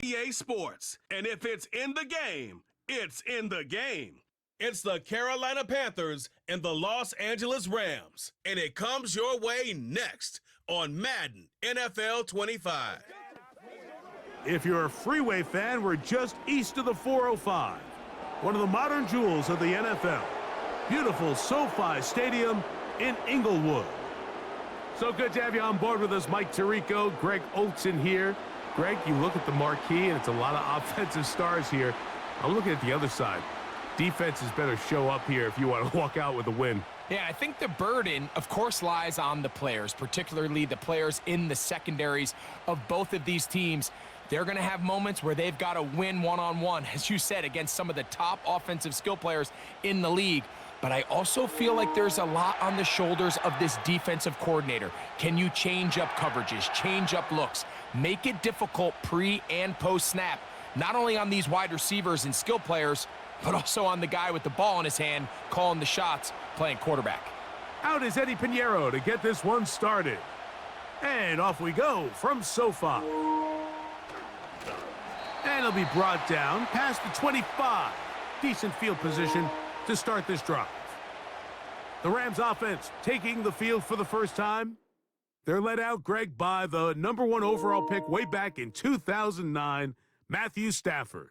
EA Sports. And if it's in the game, it's in the game. It's the Carolina Panthers and the Los Angeles Rams. And it comes your way next on Madden NFL 25. If you're a Freeway fan, we're just east of the 405. One of the modern jewels of the NFL. Beautiful SoFi Stadium in Inglewood. So good to have you on board with us, Mike Tirico, Greg Olson here. Greg, you look at the marquee, and it's a lot of offensive stars here. I'm looking at the other side. Defenses better show up here if you want to walk out with a win. Yeah, I think the burden, of course, lies on the players, particularly the players in the secondaries of both of these teams. They're going to have moments where they've got to win one-on-one, as you said, against some of the top offensive skill players in the league. But I also feel like there's a lot on the shoulders of this defensive coordinator. Can you change up coverages, change up looks, make it difficult pre- and post-snap, not only on these wide receivers and skill players, but also on the guy with the ball in his hand, calling the shots, playing quarterback. Out is Eddie Pinheiro to get this one started. And off we go from SoFi. And it'll be brought down past the 25. Decent field position to start this drive. The Rams offense taking the field for the first time. They're led out, Greg, by the #1 overall pick way back in 2009, Matthew Stafford.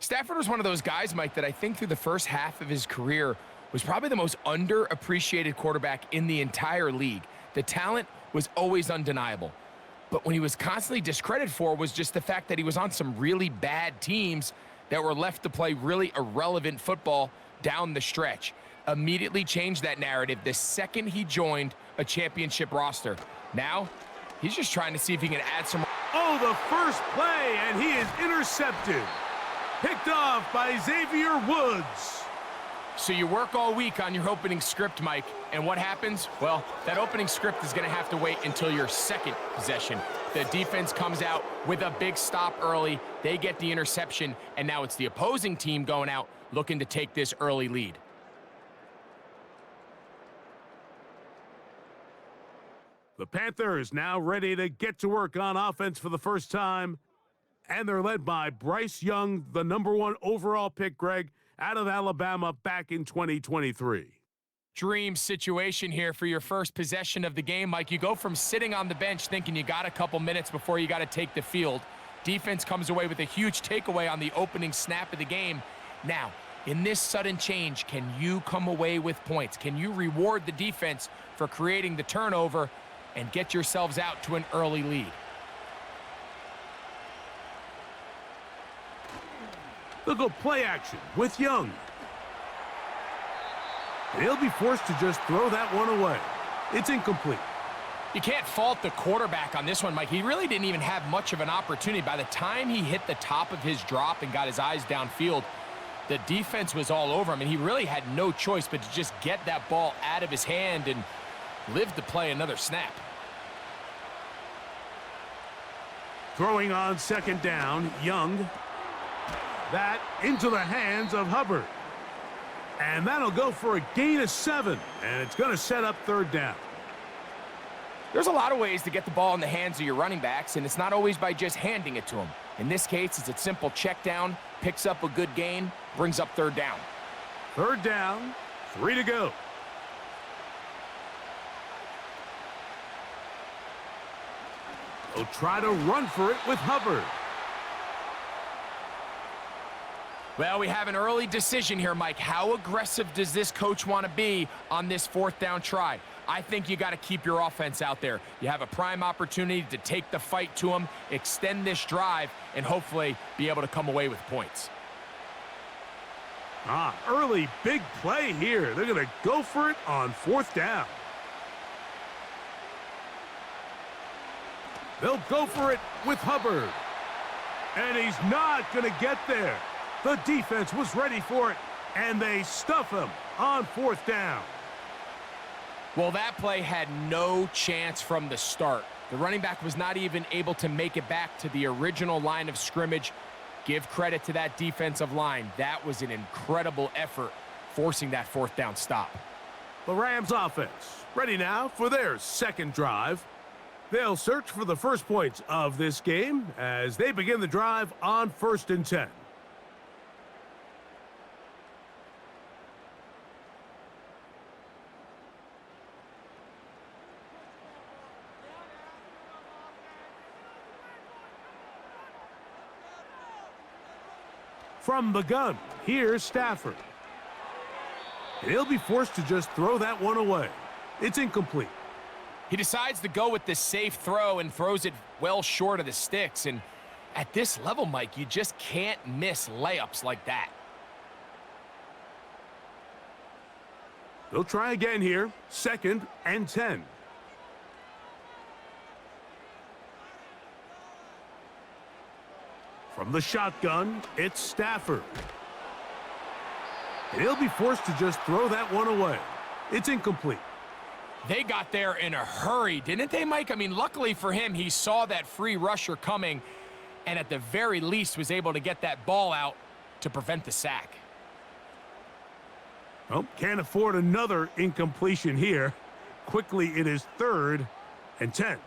Stafford was one of those guys, Mike, that I think through the first half of his career was probably the most underappreciated quarterback in the entire league. The talent was always undeniable. But when he was constantly discredited for was just the fact that he was on some really bad teams that were left to play really irrelevant football down the stretch. Immediately changed that narrative the second he joined a championship roster. Now, he's just trying to see if he can add some... Oh, the first play, and he is intercepted. Picked off by Xavier Woods. So you work all week on your opening script, Mike, and what happens? Well, that opening script is going to have to wait until your second possession. The defense comes out with a big stop early. They get the interception, and now it's the opposing team going out looking to take this early lead. The Panthers now ready to get to work on offense for the first time. And they're led by Bryce Young, the #1 overall pick, Greg, out of Alabama back in 2023. Dream situation here for your first possession of the game, Mike. You go from sitting on the bench thinking you got a couple minutes before you got to take the field. Defense comes away with a huge takeaway on the opening snap of the game. Now, in this sudden change, can you come away with points? Can you reward the defense for creating the turnover and get yourselves out to an early lead? They'll go play action with Young. He'll be forced to just throw that one away. It's incomplete. You can't fault the quarterback on this one, Mike. He really didn't even have much of an opportunity. By the time he hit the top of his drop and got his eyes downfield, the defense was all over him, and he really had no choice but to just get that ball out of his hand and live to play another snap. Throwing on second down, Young. That into the hands of Hubbard. And that'll go for a gain of 7, and it's going to set up third down. There's a lot of ways to get the ball in the hands of your running backs, and it's not always by just handing it to them. In this case, it's a simple check down, picks up a good gain, brings up third down. Third down, 3 to go. They'll try to run for it with Hubbard. Well, we have an early decision here, Mike. How aggressive does this coach want to be on this fourth down try? I think you got to keep your offense out there. You have a prime opportunity to take the fight to them, extend this drive, and hopefully be able to come away with points. Early big play here. They're going to go for it on fourth down. They'll go for it with Hubbard. And he's not going to get there. The defense was ready for it, and they stuff him on fourth down. Well, that play had no chance from the start. The running back was not even able to make it back to the original line of scrimmage. Give credit to that defensive line. That was an incredible effort, forcing that fourth down stop. The Rams offense ready now for their second drive. They'll search for the first points of this game as they begin the drive on 1st and 10. From the gun, here's Stafford. And he'll be forced to just throw that one away. It's incomplete. He decides to go with the safe throw and throws it well short of the sticks. And at this level, Mike, you just can't miss layups like that. They'll try again here. 2nd and 10. From the shotgun, it's Stafford. And he'll be forced to just throw that one away. It's incomplete. They got there in a hurry, didn't they, Mike? I mean, luckily for him, he saw that free rusher coming and at the very least was able to get that ball out to prevent the sack. Oh, can't afford another incompletion here. Quickly, it is 3rd and 10.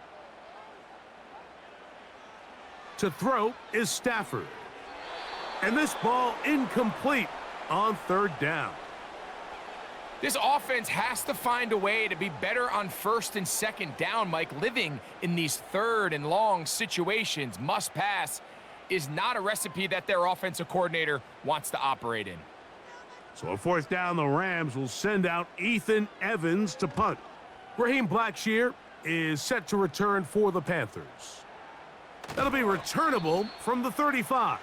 To throw is Stafford. And this ball incomplete on 3rd down. This offense has to find a way to be better on 1st and 2nd down, Mike. Living in these 3rd and long situations, must pass, is not a recipe that their offensive coordinator wants to operate in. So on 4th down, the Rams will send out Ethan Evans to punt. Raheem Blackshear is set to return for the Panthers. That'll be returnable from the 35.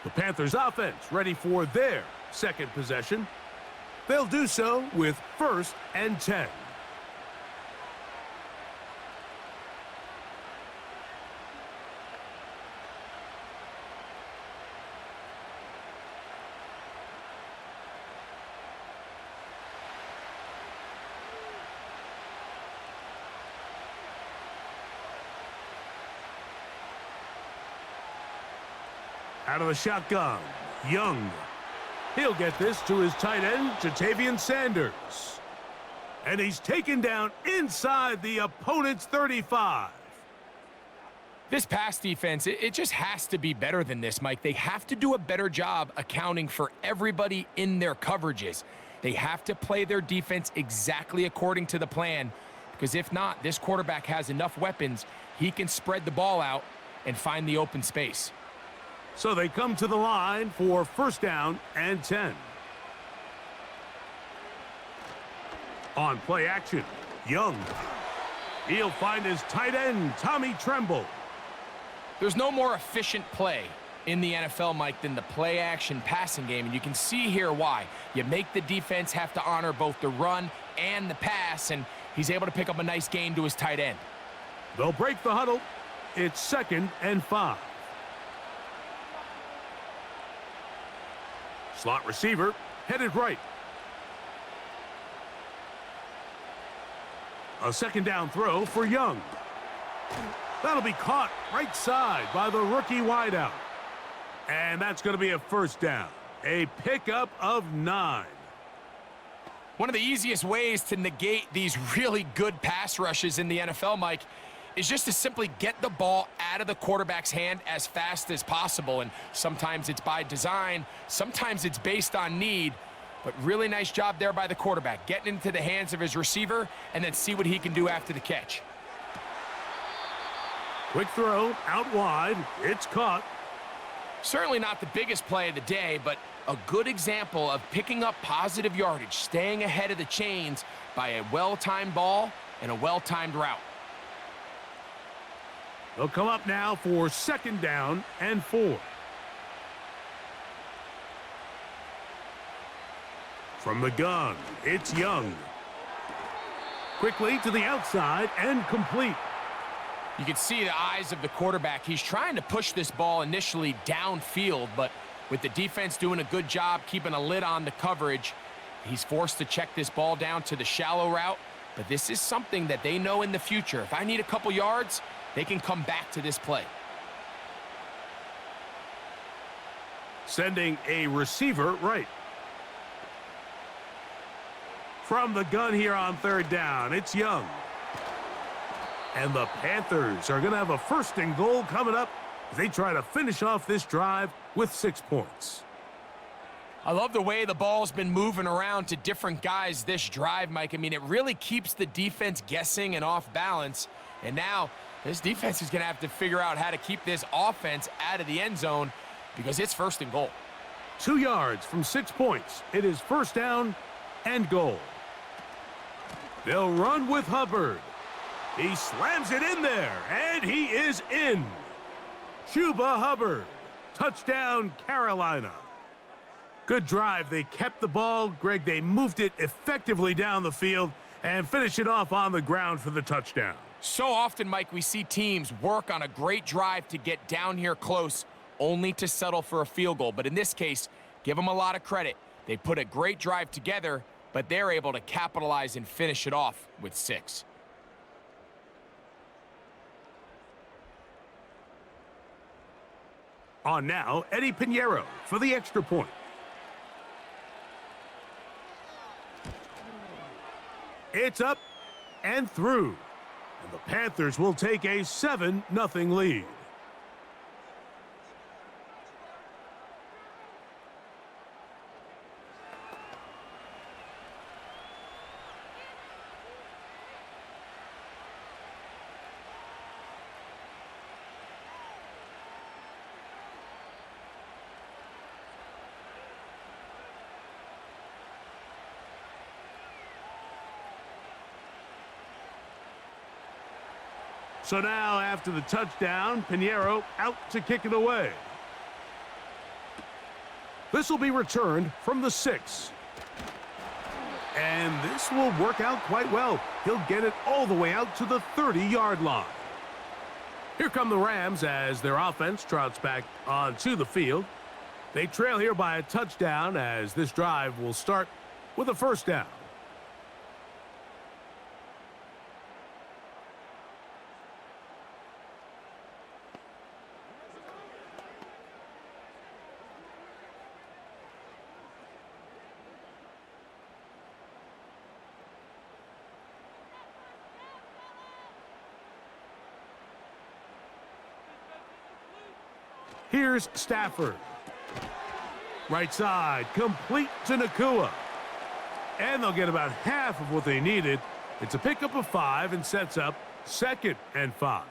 The Panthers offense ready for their 2nd possession. They'll do so with 1st and 10. Out of the shotgun, Young. He'll get this to his tight end, Jatavian Sanders. And he's taken down inside the opponent's 35. This pass defense, it just has to be better than this, Mike. They have to do a better job accounting for everybody in their coverages. They have to play their defense exactly according to the plan, because if not, this quarterback has enough weapons, he can spread the ball out and find the open space. So they come to the line for 1st down and 10. On play action, Young. He'll find his tight end, Tommy Tremble. There's no more efficient play in the NFL, Mike, than the play action passing game. And you can see here why. You make the defense have to honor both the run and the pass, and he's able to pick up a nice gain to his tight end. They'll break the huddle. It's 2nd and 5. Slot receiver, headed right. A 2nd down throw for Young. That'll be caught right side by the rookie wideout. And that's going to be a 1st down. A pickup of 9. One of the easiest ways to negate these really good pass rushes in the NFL, Mike, is just to simply get the ball out of the quarterback's hand as fast as possible. And sometimes it's by design, sometimes it's based on need, but really nice job there by the quarterback, getting into the hands of his receiver and then see what he can do after the catch. Quick throw out wide. It's caught. Certainly not the biggest play of the day, but a good example of picking up positive yardage, staying ahead of the chains by a well-timed ball and a well-timed route. They'll come up now for 2nd down and 4. From the gun, it's Young. Quickly to the outside and complete. You can see the eyes of the quarterback. He's trying to push this ball initially downfield, but with the defense doing a good job keeping a lid on the coverage, he's forced to check this ball down to the shallow route. But this is something that they know in the future. If I need a couple yards, they can come back to this play. Sending a receiver right. From the gun here on 3rd down, it's Young. And the Panthers are going to have a 1st and goal coming up as they try to finish off this drive with 6 points. I love the way the ball's been moving around to different guys this drive, Mike. I mean, it really keeps the defense guessing and off balance. And now this defense is going to have to figure out how to keep this offense out of the end zone because it's 1st and goal. 2 yards from 6 points. It is 1st down and goal. They'll run with Hubbard. He slams it in there, and he is in. Chuba Hubbard. Touchdown, Carolina. Good drive. They kept the ball. Greg, they moved it effectively down the field and finished it off on the ground for the touchdown. So often, Mike, we see teams work on a great drive to get down here close, only to settle for a field goal. But in this case, give them a lot of credit. They put a great drive together, but they're able to capitalize and finish it off with 6. On now, Eddie Pinheiro for the extra point. It's up and through. And the Panthers will take a 7-0 lead. So now, after the touchdown, Pinheiro out to kick it away. This will be returned from the 6. And this will work out quite well. He'll get it all the way out to the 30-yard line. Here come the Rams as their offense trots back onto the field. They trail here by a touchdown as this drive will start with a 1st down. Here's Stafford. Right side, complete to Nakua. And they'll get about half of what they needed. It's a pickup of 5 and sets up 2nd and 5.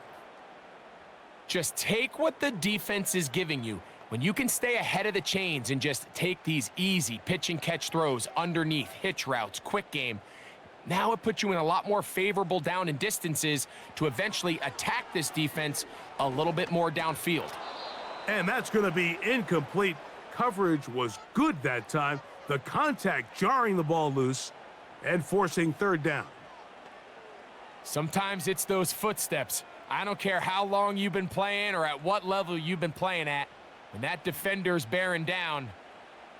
Just take what the defense is giving you. When you can stay ahead of the chains and just take these easy pitch and catch throws underneath, hitch routes, quick game, now it puts you in a lot more favorable down and distances to eventually attack this defense a little bit more downfield. And that's going to be incomplete. Coverage was good that time. The contact jarring the ball loose and forcing 3rd down. Sometimes it's those footsteps. I don't care how long you've been playing or at what level you've been playing at. When that defender's bearing down,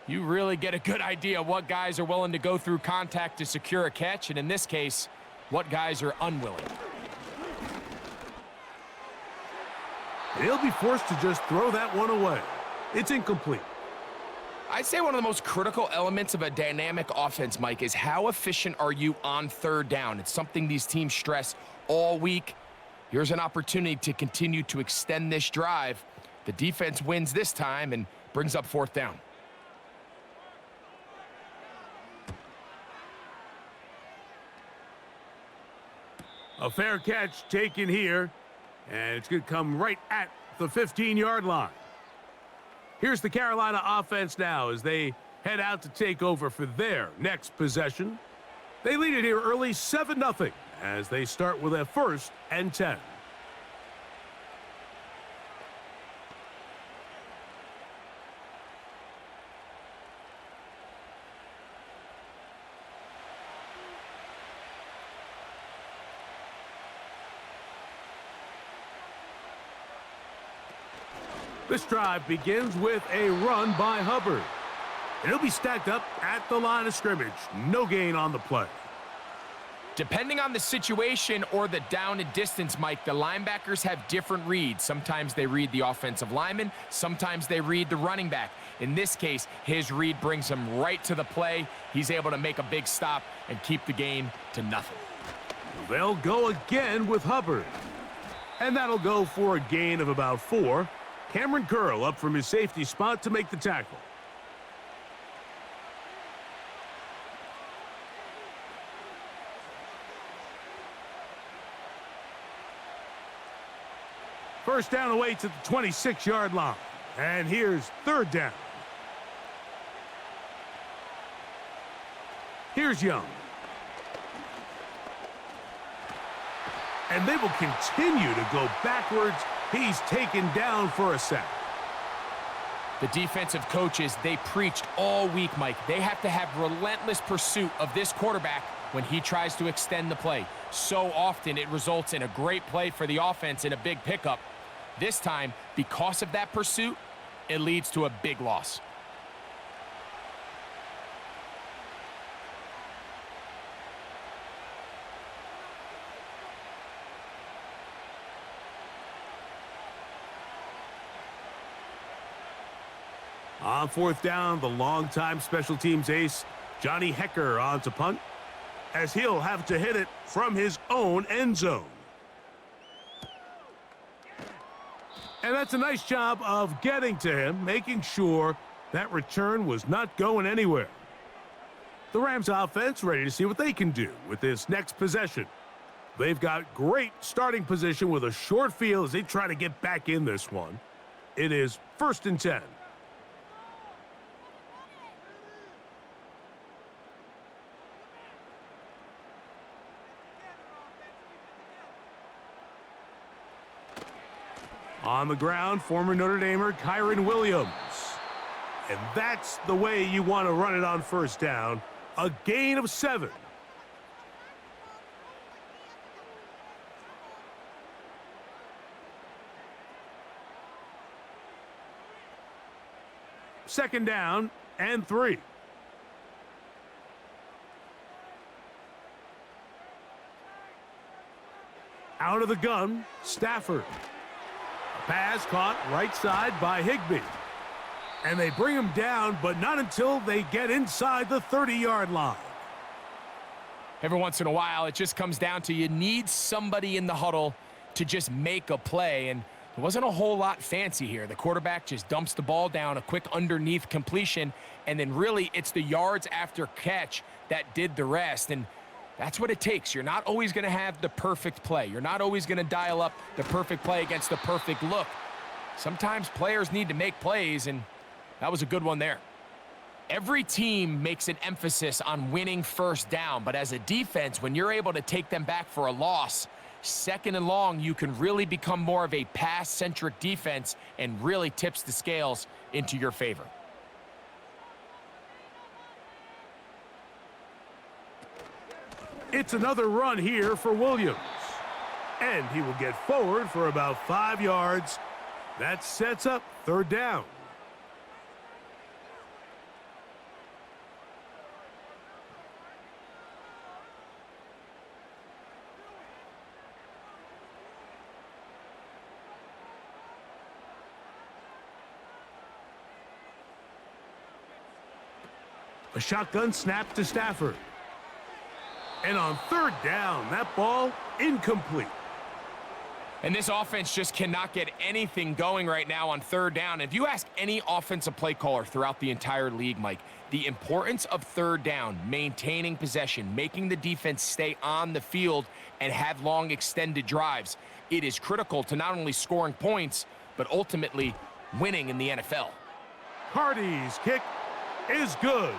you really get a good idea what guys are willing to go through contact to secure a catch, and in this case, what guys are unwilling. He'll be forced to just throw that one away. It's incomplete. I'd say one of the most critical elements of a dynamic offense, Mike, is how efficient are you on 3rd down? It's something these teams stress all week. Here's an opportunity to continue to extend this drive. The defense wins this time and brings up 4th down. A fair catch taken here. And it's going to come right at the 15-yard line. Here's the Carolina offense now as they head out to take over for their next possession. They lead it here early 7-0 as they start with a 1st and 10. This drive begins with a run by Hubbard. And he'll be stacked up at the line of scrimmage. No gain on the play. Depending on the situation or the down and distance, Mike, the linebackers have different reads. Sometimes they read the offensive lineman. Sometimes they read the running back. In this case, his read brings him right to the play. He's able to make a big stop and keep the game to nothing. They'll go again with Hubbard. And that'll go for a gain of about 4. Cameron Curl up from his safety spot to make the tackle. First down away to the 26-yard line. And here's third down. Here's Young. And they will continue to go backwards. He's taken down for a sack. The defensive coaches, they preached all week, Mike. They have to have relentless pursuit of this quarterback when he tries to extend the play. So often it results in a great play for the offense and a big pickup. This time, because of that pursuit, it leads to a big loss. On fourth down, the longtime special teams ace, Johnny Hecker, on to punt, as he'll have to hit it from his own end zone. And that's a nice job of getting to him, making sure that return was not going anywhere. The Rams offense ready to see what they can do with this next possession. They've got great starting position with a short field as they try to get back in this one. It is 1st and 10. On the ground, former Notre Damer Kyron Williams. And that's the way you want to run it on first down. A gain of 7. Second down and 3. Out of the gun, Stafford. Pass caught right side by Higbee. And they bring him down, but not until they get inside the 30-yard line. Every once in a while, it just comes down to you need somebody in the huddle to just make a play. And there wasn't a whole lot fancy here. The quarterback just dumps the ball down, a quick underneath completion, and then really it's the yards after catch that did the rest. And that's what it takes. You're not always going to have the perfect play. You're not always going to dial up the perfect play against the perfect look. Sometimes players need to make plays, and that was a good one there. Every team makes an emphasis on winning first down, but as a defense, when you're able to take them back for a loss, 2nd and long, you can really become more of a pass-centric defense and really tips the scales into your favor. It's another run here for Williams. And he will get forward for about 5 yards. That sets up third down. A shotgun snap to Stafford. And on third down, that ball incomplete. And this offense just cannot get anything going right now on third down. If you ask any offensive play caller throughout the entire league, Mike, the importance of third down, maintaining possession, making the defense stay on the field and have long extended drives, it is critical to not only scoring points, but ultimately winning in the NFL. Hardy's kick is good.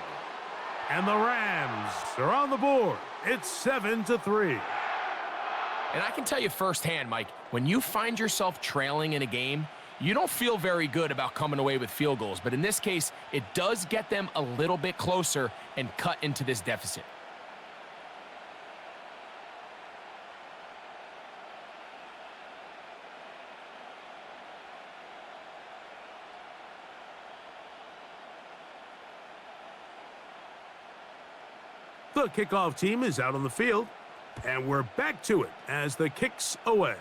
And the Rams are on the board. It's 7-3. And I can tell you firsthand, Mike, when you find yourself trailing in a game, you don't feel very good about coming away with field goals. But in this case, it does get them a little bit closer and cut into this deficit. The kickoff team is out on the field, and we're back to it as the kick's away.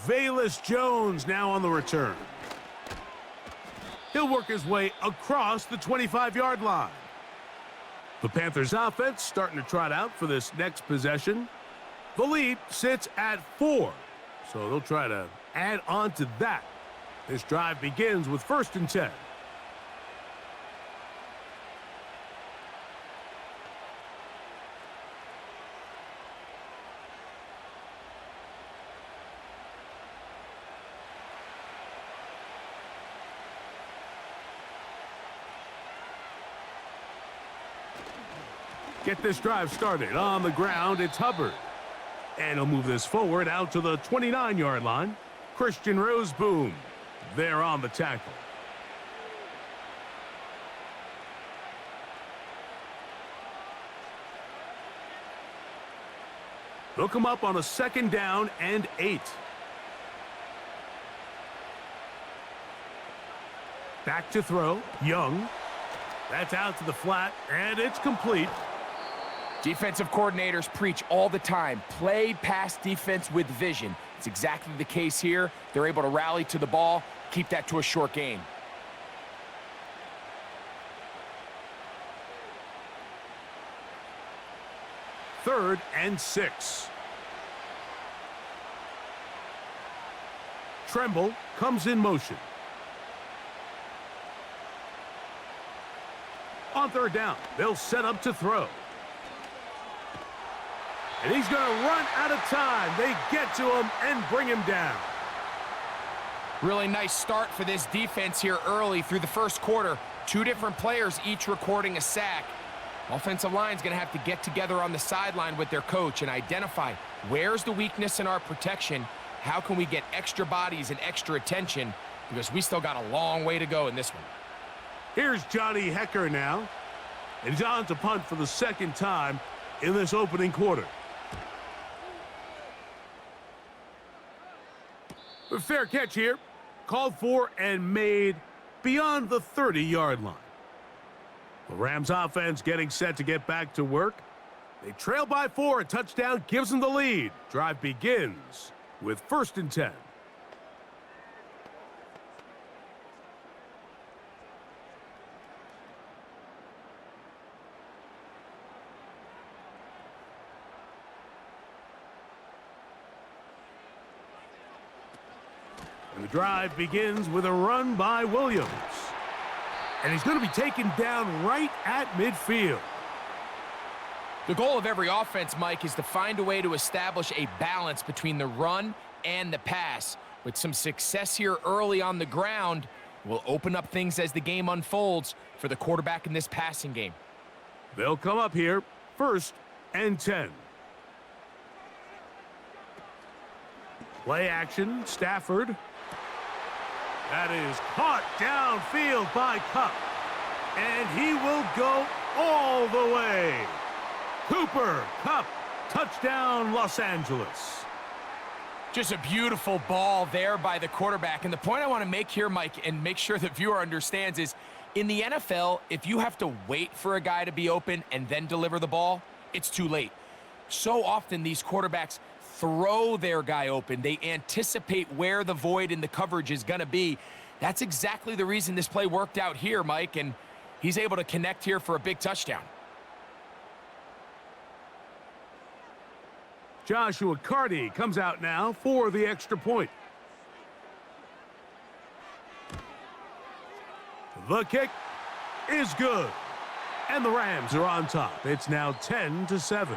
Velus Jones now on the return. He'll work his way across the 25-yard line. The Panthers offense starting to trot out for this next possession. The lead sits at 4, so they'll try to add on to that. This drive begins with 1st and 10. Get this drive started on the ground. It's Hubbard. And he'll move this forward out to the 29-yard line. Christian Roseboom there on the tackle. They'll come up on a 2nd down and 8. Back to throw. Young. That's out to the flat, and it's complete. Defensive coordinators preach all the time, play pass defense with vision. It's exactly the case here. They're able to rally to the ball, keep that to a short gain. Third and 6. Tremble comes in motion. On 3rd down, they'll set up to throw. And he's going to run out of time. They get to him and bring him down. Really nice start for this defense here early through the 1st quarter. 2 different players each recording a sack. Offensive line's going to have to get together on the sideline with their coach and identify where's the weakness in our protection. How can we get extra bodies and extra attention? Because we still got a long way to go in this one. Here's Johnny Hecker now. And he's on to punt for the 2nd time in this opening quarter. A fair catch here. Called for and made beyond the 30-yard line. The Rams offense getting set to get back to work. They trail by 4. A touchdown gives them the lead. Drive begins with 1st and 10. And the drive begins with a run by Williams. And he's going to be taken down right at midfield. The goal of every offense, Mike, is to find a way to establish a balance between the run and the pass. With some success here early on the ground, will open up things as the game unfolds for the quarterback in this passing game. They'll come up here, 1st and 10. Play action, Stafford. That is caught downfield by Kupp. And he will go all the way. Cooper Kupp, touchdown Los Angeles. Just a beautiful ball there by the quarterback. And the point I want to make here, Mike, and make sure the viewer understands is, in the NFL, if you have to wait for a guy to be open and then deliver the ball, it's too late. So often these quarterbacks throw their guy open. They anticipate where the void in the coverage is going to be. That's exactly the reason this play worked out here, Mike, and he's able to connect here for a big touchdown. Joshua Carty comes out now for the extra point. The kick is good. And the Rams are on top. It's now 10-7.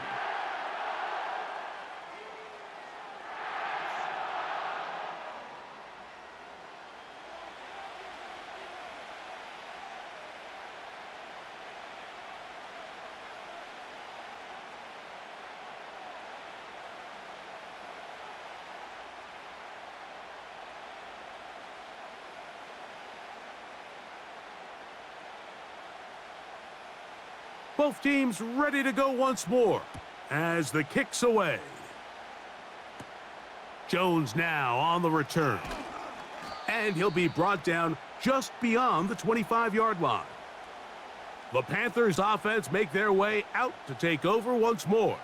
Both teams ready to go once more as the kick's away. Jones now on the return. And he'll be brought down just beyond the 25-yard line. The Panthers offense make their way out to take over once more.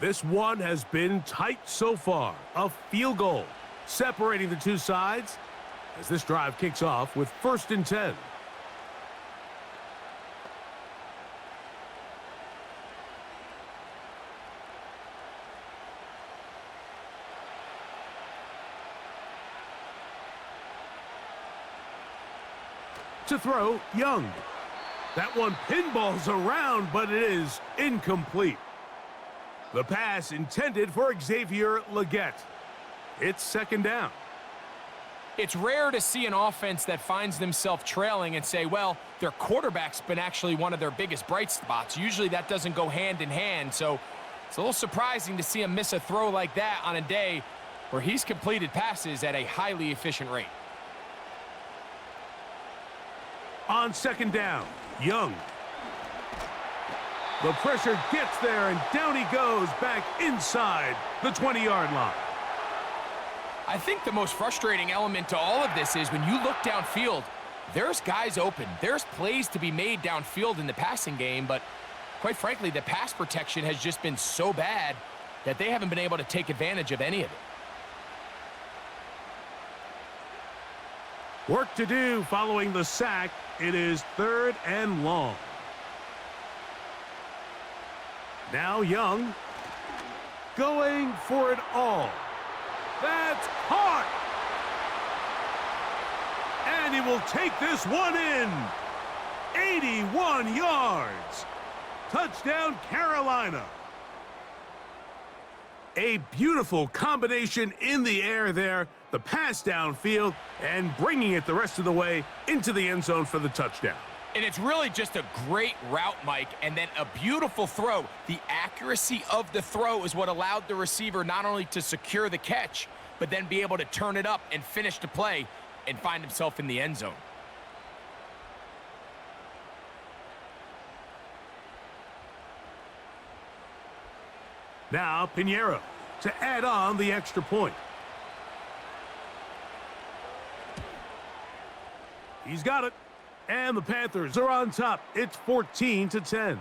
This one has been tight so far. A field goal separating the two sides as this drive kicks off with 1st and 10. To throw, Young. That one pinballs around, but it is incomplete. The pass intended for Xavier Legette. It's second down. It's rare to see an offense that finds themselves trailing and say, well, their quarterback's been actually one of their biggest bright spots. Usually that doesn't go hand in hand, so it's a little surprising to see him miss a throw like that on a day where he's completed passes at a highly efficient rate. On second down, Young. The pressure gets there, and down he goes back inside the 20-yard line. I think the most frustrating element to all of this is when you look downfield, there's guys open. There's plays to be made downfield in the passing game, but quite frankly, the pass protection has just been so bad that they haven't been able to take advantage of any of it. Work to do following the sack. It is third and long. Now Young going for it all. That's caught. And he will take this one in. 81 yards. Touchdown, Carolina. A beautiful combination in the air there. The pass downfield and bringing it the rest of the way into the end zone for the touchdown. And it's really just a great route, Mike, and then a beautiful throw. The accuracy of the throw is what allowed the receiver not only to secure the catch, but then be able to turn it up and finish the play and find himself in the end zone. Now Pinheiro to add on the extra point. He's got it. And the Panthers are on top. It's 14-10.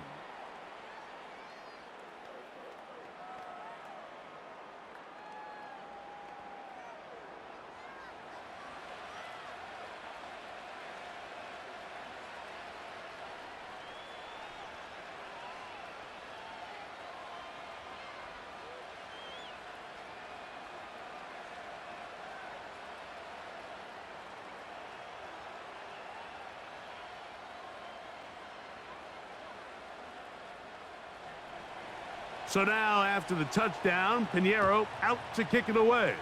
So now, after the touchdown, Pinheiro out to kick it away.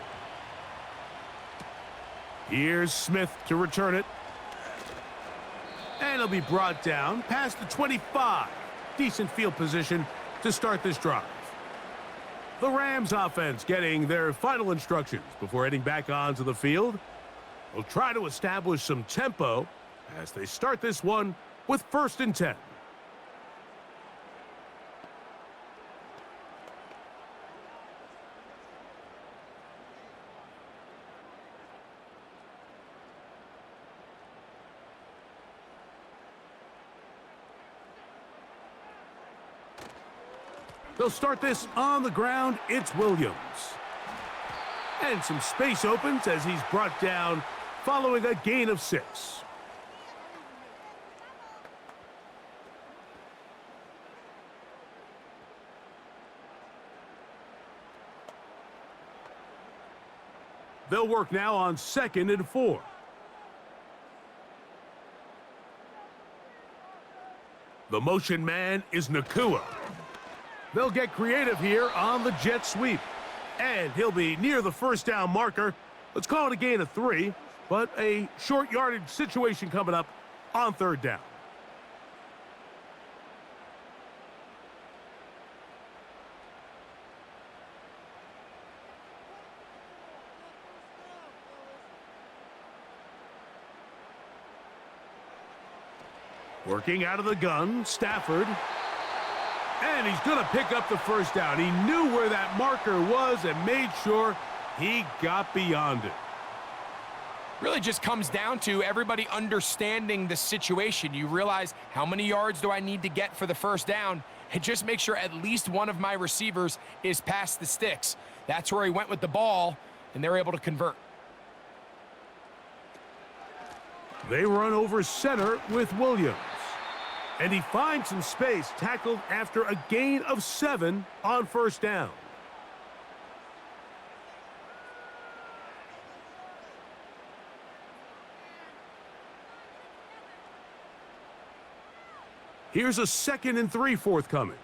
Here's Smith to return it. And it'll be brought down past the 25. Decent field position to start this drive. The Rams offense getting their final instructions before heading back onto the field. They'll try to establish some tempo as they start this one with 1st and 10. They'll start this on the ground. It's Williams. And some space opens as he's brought down following a gain of 6. They'll work now on 2nd and 4. The motion man is Nakua. They'll get creative here on the jet sweep. And he'll be near the 1st down marker. Let's call it a gain of 3, but a short yardage situation coming up on 3rd down. Working out of the gun, Stafford. And he's going to pick up the 1st down. He knew where that marker was and made sure he got beyond it. Really just comes down to everybody understanding the situation. You realize, how many yards do I need to get for the 1st down? And just make sure at least one of my receivers is past the sticks. That's where he went with the ball, and they're able to convert. They run over center with Williams. And he finds some space, tackled after a gain of 7 on 1st down. Here's a 2nd and 3 forthcoming.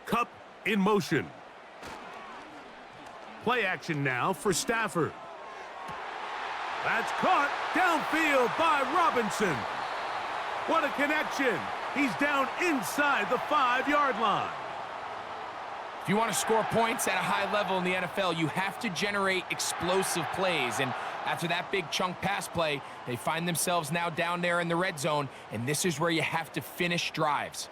Cup in motion. Play action now for Stafford. That's caught downfield by Robinson. What a connection. He's down inside the 5-yard line. If you want to score points at a high level in the NFL, you have to generate explosive plays. And after that big chunk pass play, they find themselves now down there in the red zone, and this is where you have to finish drives.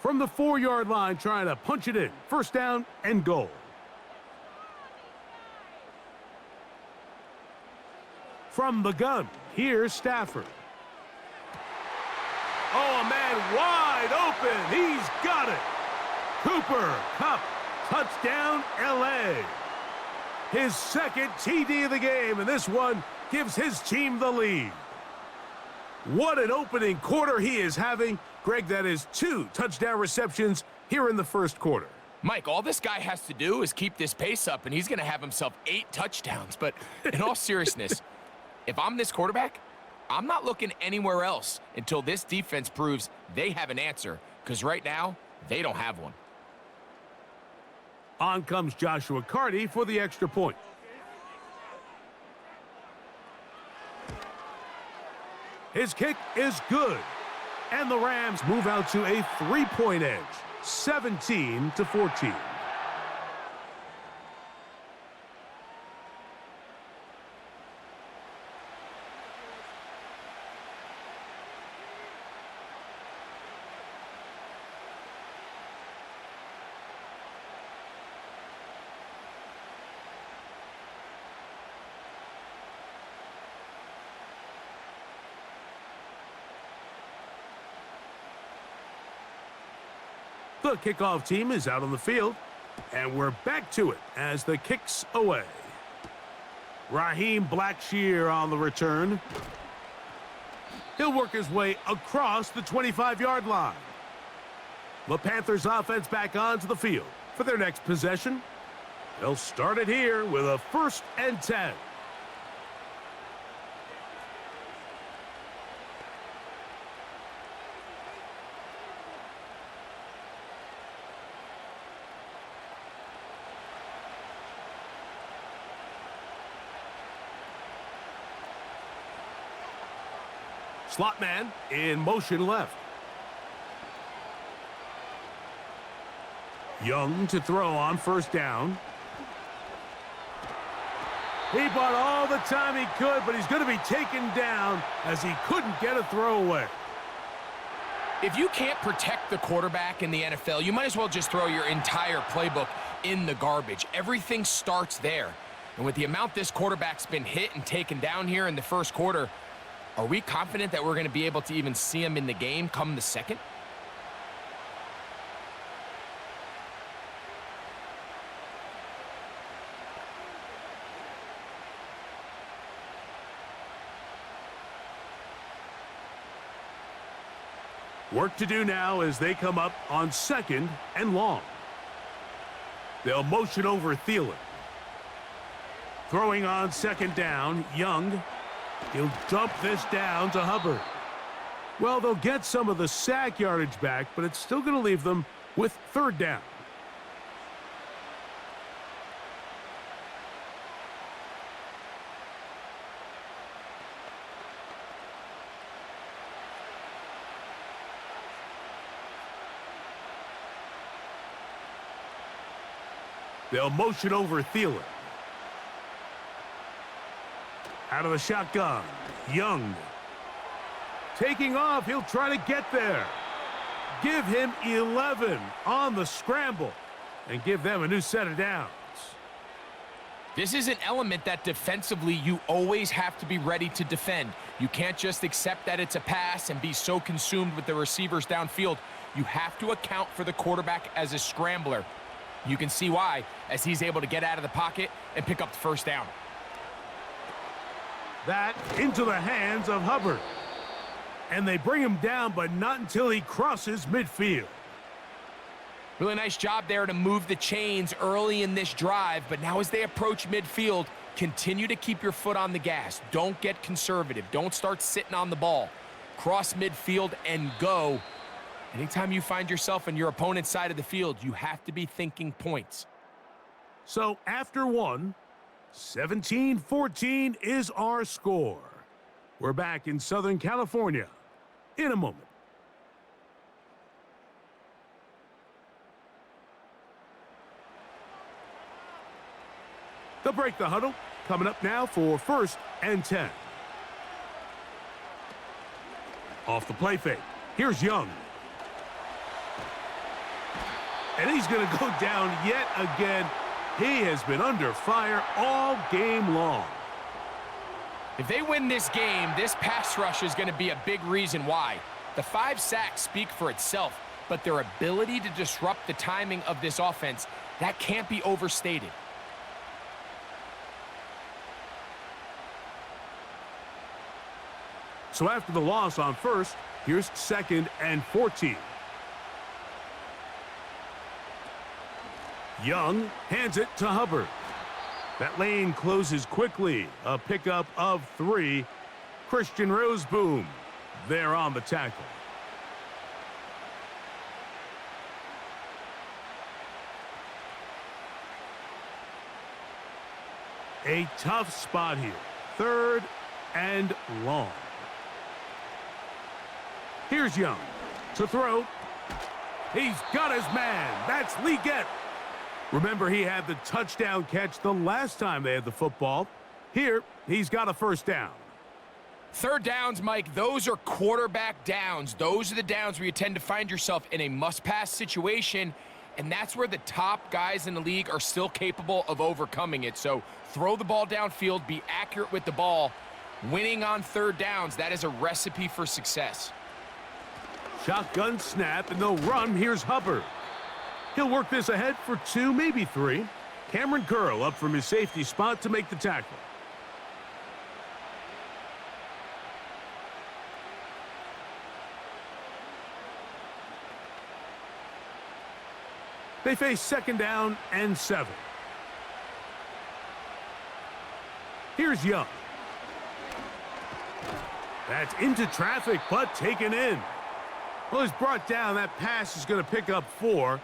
From the 4-yard line, trying to punch it in. 1st down and goal. From the gun, here's Stafford. Oh, a man wide open. He's got it. Cooper Kupp, touchdown, L.A. His 2nd TD of the game, and this one gives his team the lead. What an opening quarter he is having. Greg, that is 2 touchdown receptions here in the 1st quarter. Mike, all this guy has to do is keep this pace up, and he's going to have himself 8 touchdowns. But in all seriousness, if I'm this quarterback, I'm not looking anywhere else until this defense proves they have an answer, because right now, they don't have one. On comes Joshua Carty for the extra point. His kick is good. And the Rams move out to a 3-point edge, 17-14. The kickoff team is out on the field, and we're back to it as the kick's away. Raheem Blackshear on the return. He'll work his way across the 25-yard line. The Panthers offense back onto the field for their next possession. They'll start it here with a 1st and 10. Slot man in motion left. Young to throw on 1st down. He bought all the time he could, but he's going to be taken down as he couldn't get a throw away. If you can't protect the quarterback in the NFL, you might as well just throw your entire playbook in the garbage. Everything starts there. And with the amount this quarterback's been hit and taken down here in the 1st quarter, are we confident that we're going to be able to even see him in the game come the 2nd? Work to do now as they come up on 2nd and long. They'll motion over Thielen. Throwing on 2nd down, Young. He'll dump this down to Hubbard. Well, they'll get some of the sack yardage back, but it's still going to leave them with 3rd down. They'll motion over Thielen. Out of the shotgun, Young. Taking off, he'll try to get there. Give him 11 on the scramble and give them a new set of downs. This is an element that defensively you always have to be ready to defend. You can't just accept that it's a pass and be so consumed with the receivers downfield. You have to account for the quarterback as a scrambler. You can see why as he's able to get out of the pocket and pick up the 1st down. That into the hands of Hubbard. And they bring him down, but not until he crosses midfield. Really nice job there to move the chains early in this drive, but now as they approach midfield, continue to keep your foot on the gas. Don't get conservative. Don't start sitting on the ball. Cross midfield and go. Anytime you find yourself on your opponent's side of the field, you have to be thinking points. So after one, 17-14 is our score. We're back in Southern California in a moment. They'll break the huddle. Coming up now for 1st and 10. Off the play fake. Here's Young. And he's going to go down yet again. He has been under fire all game long. If they win this game, this pass rush is going to be a big reason why. The 5 sacks speak for itself, but their ability to disrupt the timing of this offense, that can't be overstated. So after the loss on 1st, here's 2nd and 14. Young hands it to Hubbard. That lane closes quickly. A pickup of 3. Christian Roseboom there on the tackle. A tough spot here. 3rd and long. Here's Young to throw. He's got his man. That's Leggett. Remember, he had the touchdown catch the last time they had the football. Here, he's got a 1st down. 3rd downs, Mike, those are quarterback downs. Those are the downs where you tend to find yourself in a must-pass situation, and that's where the top guys in the league are still capable of overcoming it. So throw the ball downfield, be accurate with the ball. Winning on 3rd downs, that is a recipe for success. Shotgun snap, and they'll run. Here's Hubbard. He'll work this ahead for 2, maybe 3. Cameron Curl up from his safety spot to make the tackle. They face 2nd down and 7. Here's Young. That's into traffic, but taken in. Well, he's brought down. That pass is going to pick up 4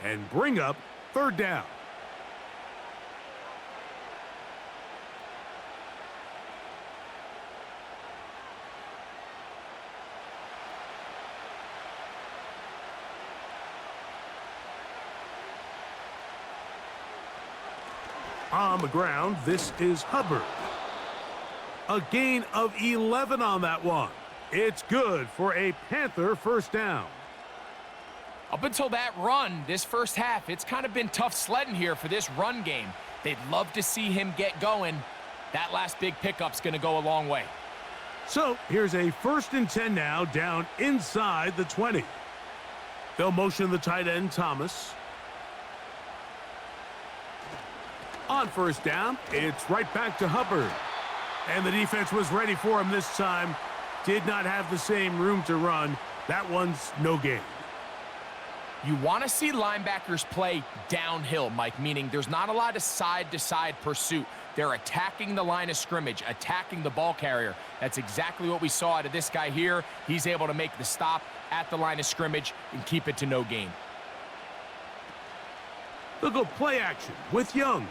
and bring up 3rd down. On the ground, this is Hubbard. A gain of 11 on that one. It's good for a Panther 1st down. Up until that run, this first half, it's kind of been tough sledding here for this run game. They'd love to see him get going. That last big pickup's going to go a long way. So here's a 1st and 10 now, down inside the 20. They'll motion the tight end, Thomas. On 1st down, it's right back to Hubbard. And the defense was ready for him this time. Did not have the same room to run. That one's no gain. You want to see linebackers play downhill, Mike, meaning there's not a lot of side-to-side pursuit. They're attacking the line of scrimmage, attacking the ball carrier. That's exactly what we saw out of this guy here. He's able to make the stop at the line of scrimmage and keep it to no gain. They'll go play action with Young.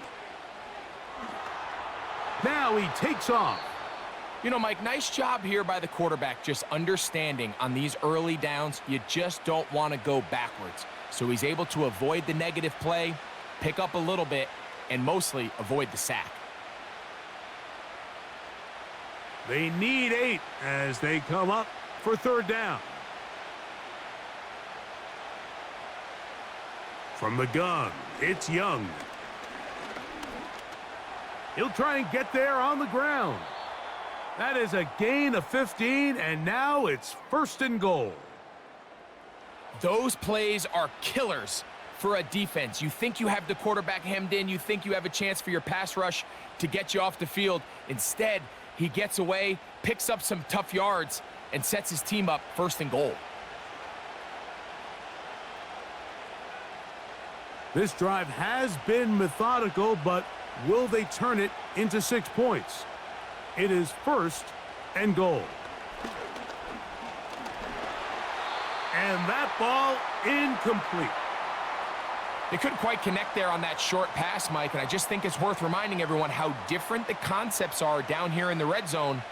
Now he takes off. You know, Mike, nice job here by the quarterback, just understanding on these early downs, you just don't want to go backwards. So he's able to avoid the negative play, pick up a little bit, and mostly avoid the sack. They need 8 as they come up for 3rd down. From the gun, it's Young. He'll try and get there on the ground. That is a gain of 15, and now it's 1st and goal. Those plays are killers for a defense. You think you have the quarterback hemmed in. You think you have a chance for your pass rush to get you off the field. Instead, he gets away, picks up some tough yards, and sets his team up 1st and goal. This drive has been methodical, but will they turn it into 6 points? It is 1st and goal. And that ball incomplete. They couldn't quite connect there on that short pass, Mike, and I just think it's worth reminding everyone how different the concepts are down here in the red zone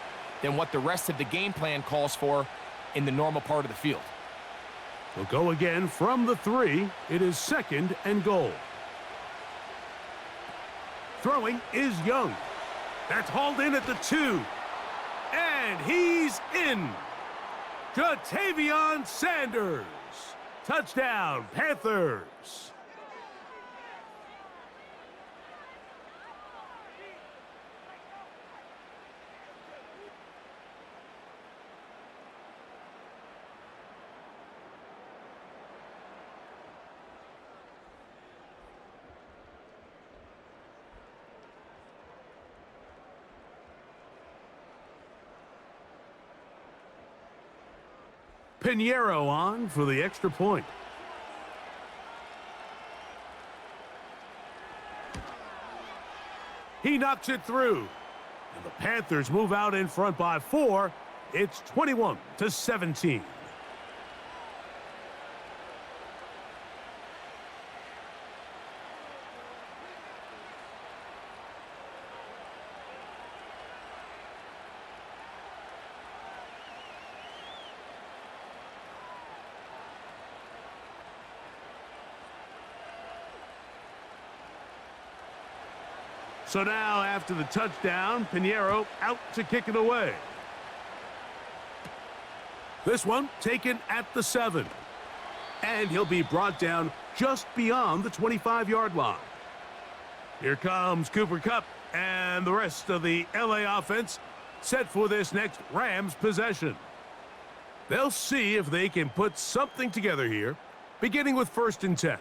than what the rest of the game plan calls for in the normal part of the field. We'll go again from the 3. It is 2nd and goal. Throwing is Young. That's hauled in at the 2. And he's in. Jatavion Sanders. Touchdown, Panthers. Pinheiro on for the extra point. He knocks it through. And the Panthers move out in front by 4. It's 21-17. So now, after the touchdown, Pinheiro out to kick it away. This one taken at the 7. And he'll be brought down just beyond the 25-yard line. Here comes Cooper Kupp and the rest of the LA offense set for this next Rams possession. They'll see if they can put something together here, beginning with 1st and 10.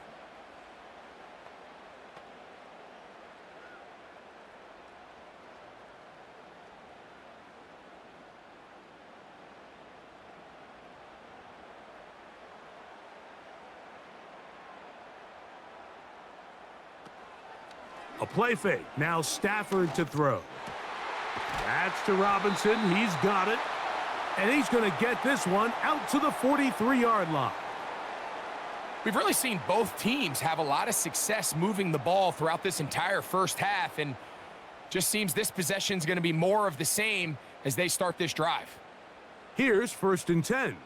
A play fake. Now Stafford to throw. That's to Robinson. He's got it. And he's going to get this one out to the 43-yard line. We've really seen both teams have a lot of success moving the ball throughout this entire first half, and just seems this possession is going to be more of the same as they start this drive. Here's 1st and 10.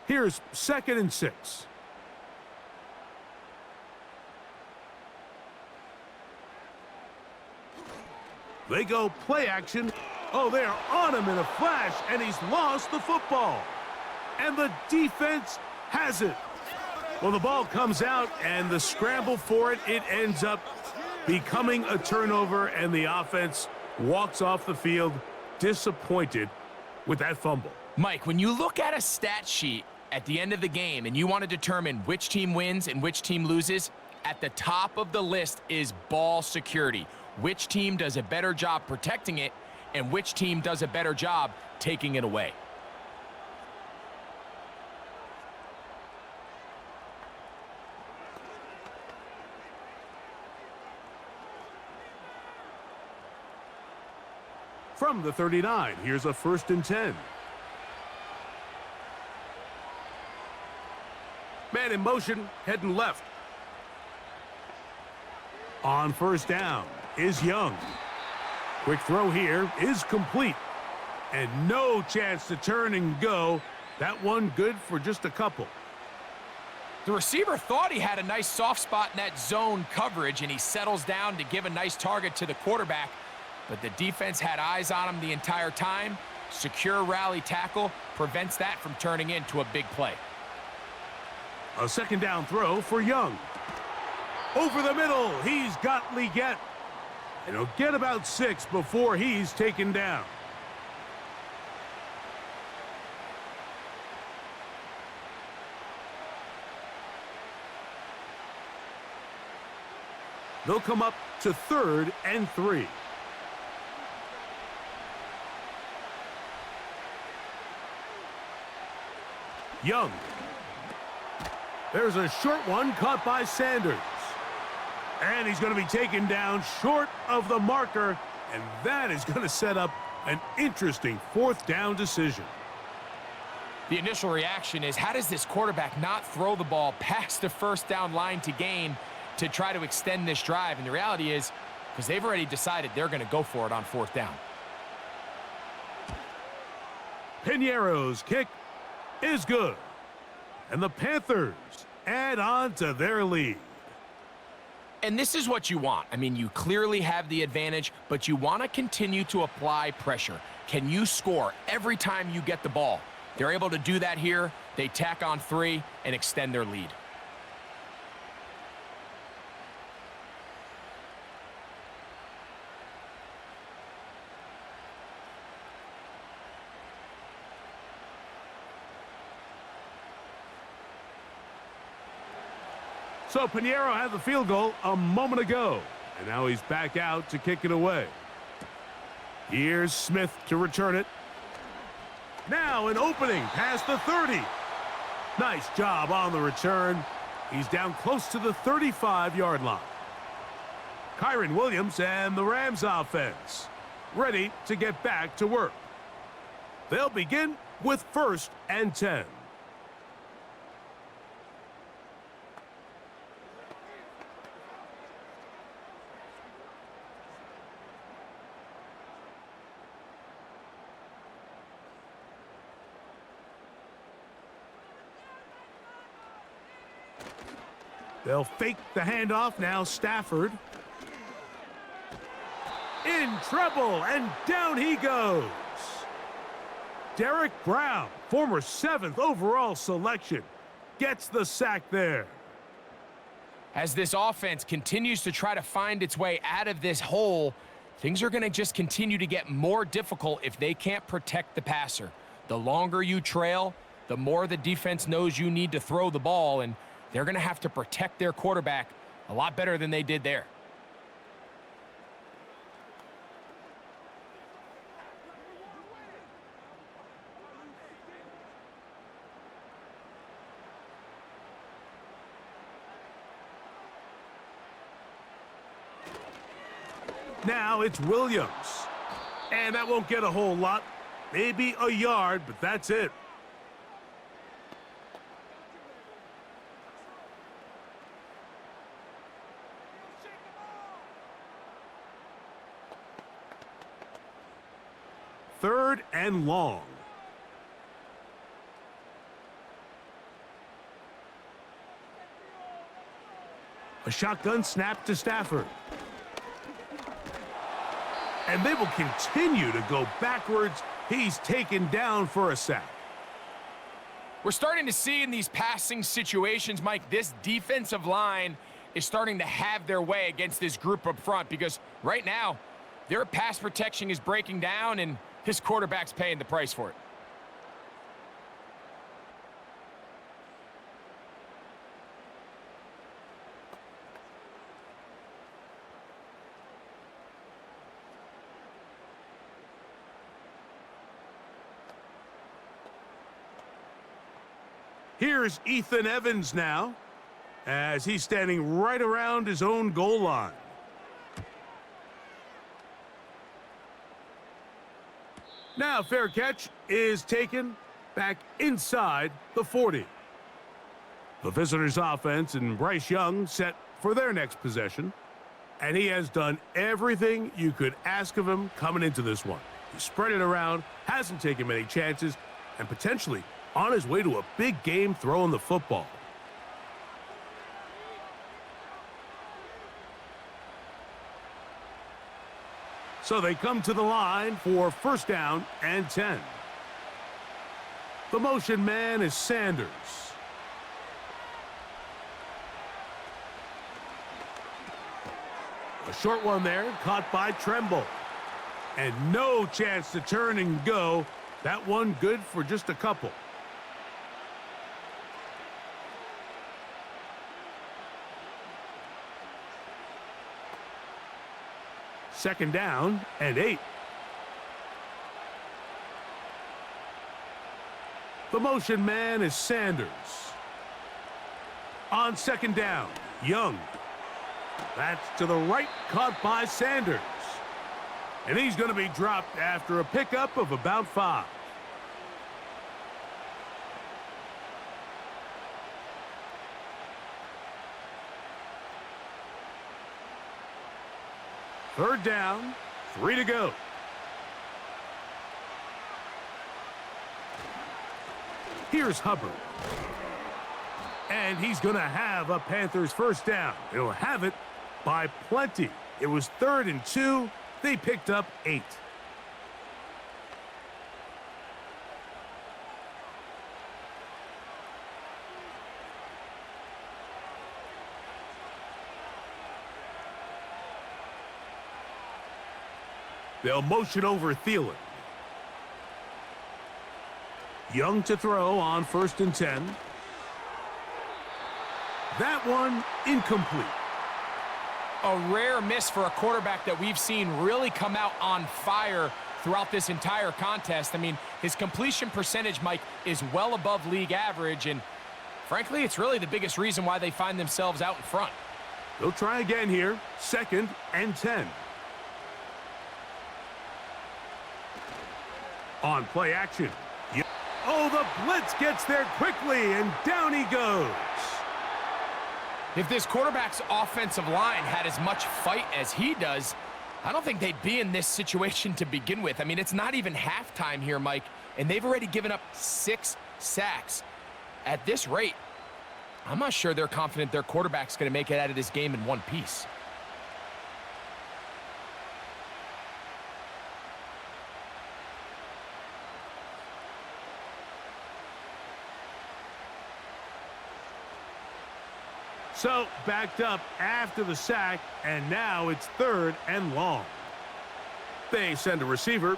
Here's 2nd and 6. They go play action. Oh, they're on him in a flash, and he's lost the football. And the defense has it. Well, the ball comes out, and the scramble for it, it ends up becoming a turnover, and the offense walks off the field disappointed with that fumble. Mike, when you look at a stat sheet at the end of the game and you want to determine which team wins and which team loses, at the top of the list is ball security. Which team does a better job protecting it and which team does a better job taking it away. From the 39, here's a 1st and 10. Man in motion, heading left. On 1st down is Young. Quick throw here is complete. And no chance to turn and go. That one good for just a couple. The receiver thought he had a nice soft spot in that zone coverage, and he settles down to give a nice target to the quarterback. But the defense had eyes on him the entire time. Secure rally tackle prevents that from turning into a big play. A 2nd down throw for Young. Over the middle, he's got Leggett. And he'll get about 6 before he's taken down. They'll come up to 3rd and 3. Young. There's a short one caught by Sanders. And he's going to be taken down short of the marker, and that is going to set up an interesting 4th down decision. The initial reaction is, how does this quarterback not throw the ball past the 1st down line to gain to try to extend this drive? And the reality is, because they've already decided they're going to go for it on 4th down. Piñeiro's kick is good. And the Panthers add on to their lead. And this is what you want. I mean, you clearly have the advantage, but you want to continue to apply pressure. Can you score every time you get the ball? They're able to do that here. They tack on 3 and extend their lead. So Piñeiro had the field goal a moment ago, and now he's back out to kick it away. Here's Smith to return it. Now an opening past the 30. Nice job on the return. He's down close to the 35-yard line. Kyron Williams and the Rams offense ready to get back to work. They'll begin with 1st and 10. They'll fake the handoff. Now Stafford. In trouble, and down he goes. Derek Brown, former 7th overall selection, gets the sack there. As this offense continues to try to find its way out of this hole, things are going to just continue to get more difficult if they can't protect the passer. The longer you trail, the more the defense knows you need to throw the ball, and they're going to have to protect their quarterback a lot better than they did there. Now it's Williams. And that won't get a whole lot. Maybe a yard, but that's it. Third and long. A shotgun snap to Stafford. And they will continue to go backwards. He's taken down for a sack. We're starting to see in these passing situations, Mike, this defensive line is starting to have their way against this group up front, because right now their pass protection is breaking down and his quarterback's paying the price for it. Here's Ethan Evans now, as he's standing right around his own goal line. Now fair catch is taken back inside the 40. The visitors' offense and Bryce Young set for their next possession. And he has done everything you could ask of him coming into this one. He spread it around, hasn't taken many chances, and potentially on his way to a big game throwing the football. So they come to the line for 1st down and 10. The motion man is Sanders. A short one there, caught by Tremble. And no chance to turn and go. That one good for just a couple. Second down and 8. The motion man is Sanders. On second down, Young. That's to the right, caught by Sanders. And he's going to be dropped after a pickup of about 5. Third down, 3 to go. Here's Hubbard. And he's going to have a Panthers first down. He'll have it by plenty. It was 3rd and 2. They picked up 8. They'll motion over Thielen. Young to throw on 1st and 10. That one incomplete. A rare miss for a quarterback that we've seen really come out on fire throughout this entire contest. I mean, his completion percentage, Mike, is well above league average, and frankly, it's really the biggest reason why they find themselves out in front. They'll try again here, 2nd and 10. On play action. Oh, the blitz gets there quickly, and down he goes. If this quarterback's offensive line had as much fight as he does, I don't think they'd be in this situation to begin with. I mean, it's not even halftime here, Mike, and they've already given up 6 sacks. At this rate, I'm not sure they're confident their quarterback's going to make it out of this game in one piece. So, backed up after the sack, and now it's 3rd and long. They send a receiver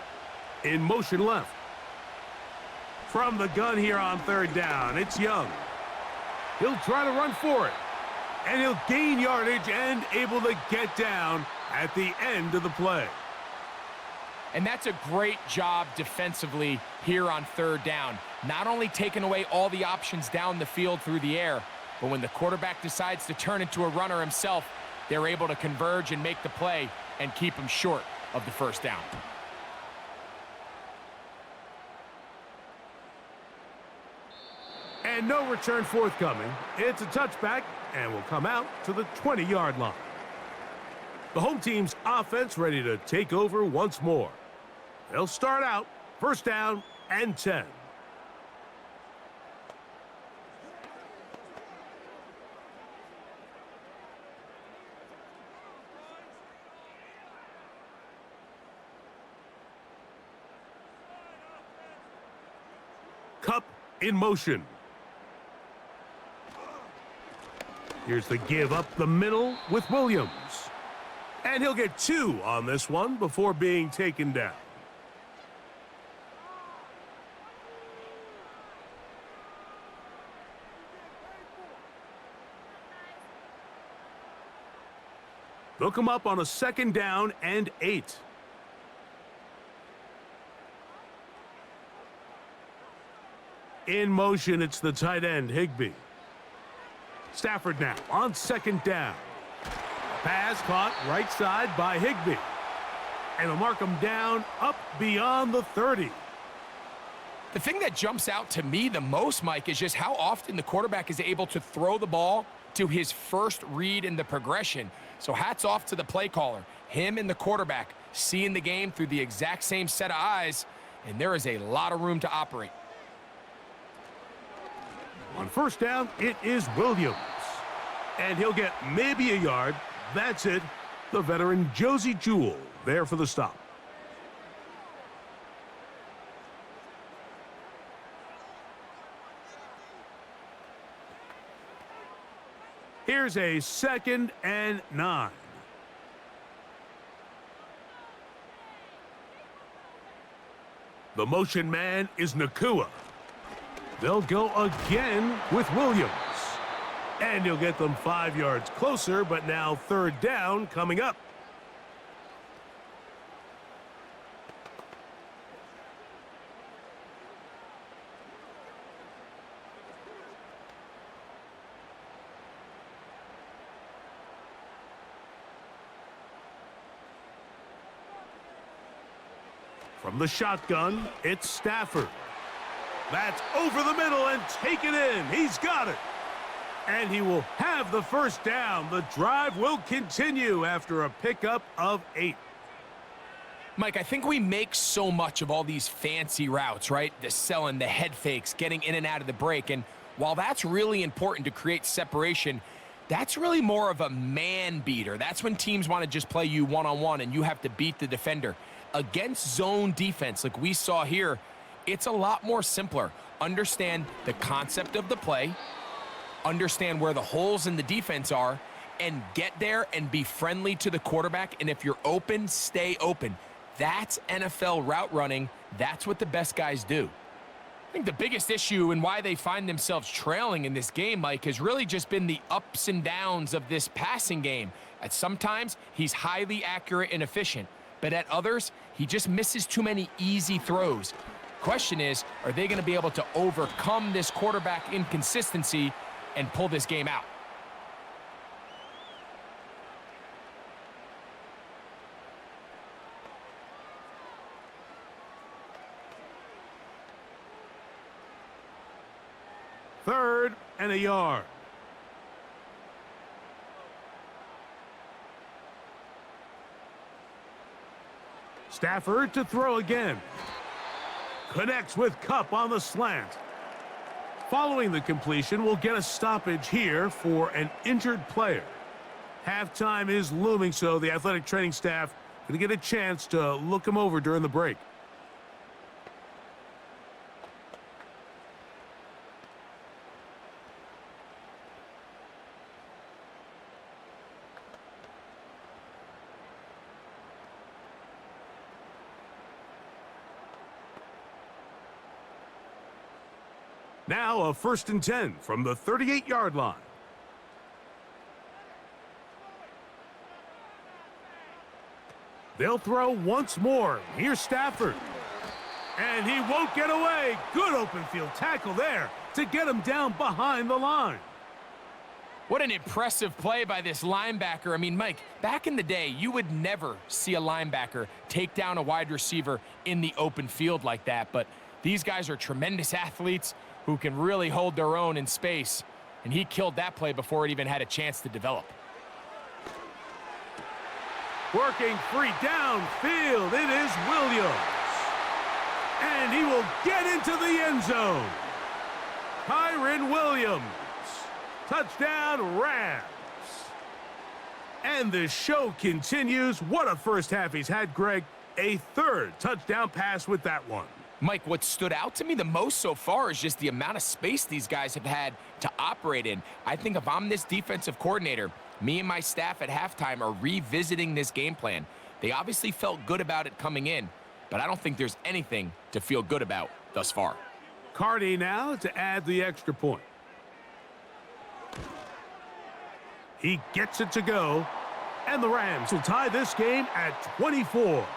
in motion left. From the gun here on 3rd down, it's Young. He'll try to run for it, and he'll gain yardage and able to get down at the end of the play. And that's a great job defensively here on 3rd down. Not only taking away all the options down the field through the air, but when the quarterback decides to turn into a runner himself, they're able to converge and make the play and keep him short of the first down. And no return forthcoming. It's a touchback and will come out to the 20-yard line. The home team's offense ready to take over once more. They'll start out 1st down and 10. Cup in motion. Here's the give up the middle with Williams. And he'll get 2 on this one before being taken down. They'll come up on a 2nd down and 8. In motion, it's the tight end, Higbee. Stafford now on 2nd down. Pass caught right side by Higbee. And they'll mark him down up beyond the 30. The thing that jumps out to me the most, Mike, is just how often the quarterback is able to throw the ball to his first read in the progression. So hats off to the play caller. Him and the quarterback seeing the game through the exact same set of eyes, and there is a lot of room to operate. On 1st down, it is Williams. And he'll get maybe a yard. That's it. The veteran Josie Jewell there for the stop. Here's a 2nd and 9. The motion man is Nakua. They'll go again with Williams. And he'll get them 5 yards closer, but now third down coming up. From the shotgun, it's Stafford. That's over the middle and taken in. He's got it. And he will have the first down. The drive will continue after a pickup of 8. Mike, I think we make so much of all these fancy routes, right? The selling, the head fakes, getting in and out of the break. And while that's really important to create separation, that's really more of a man beater. That's when teams want to just play you one-on-one and you have to beat the defender. Against zone defense like we saw here, it's a lot more simpler. Understand the concept of the play, understand where the holes in the defense are, and get there and be friendly to the quarterback. And if you're open, stay open. That's NFL route running. That's what the best guys do. I think the biggest issue and why they find themselves trailing in this game, Mike, has really just been the ups and downs of this passing game. At sometimes, he's highly accurate and efficient, but at others, he just misses too many easy throws. Question is, are they going to be able to overcome this quarterback inconsistency and pull this game out? Third and a yard. Stafford to throw again. Connects with Kupp on the slant. Following the completion, we'll get a stoppage here for an injured player. Halftime is looming, so the athletic training staff going to get a chance to look him over during the break. Now a 1st and 10 from the 38-yard line. They'll throw once more. Here's Stafford. And he won't get away. Good open field tackle there to get him down behind the line. What an impressive play by this linebacker. I mean, Mike, back in the day, you would never see a linebacker take down a wide receiver in the open field like that. But these guys are tremendous athletes who can really hold their own in space. And he killed that play before it even had a chance to develop. Working free downfield, it is Williams. And he will get into the end zone. Kyren Williams. Touchdown, Rams. And the show continues. What a first half he's had, Greg. A third touchdown pass with that one. Mike, what stood out to me the most so far is just the amount of space these guys have had to operate in. I think if I'm this defensive coordinator, me and my staff at halftime are revisiting this game plan. They obviously felt good about it coming in, but I don't think there's anything to feel good about thus far. Cardi now to add the extra point. He gets it to go, and the Rams will tie this game at 24.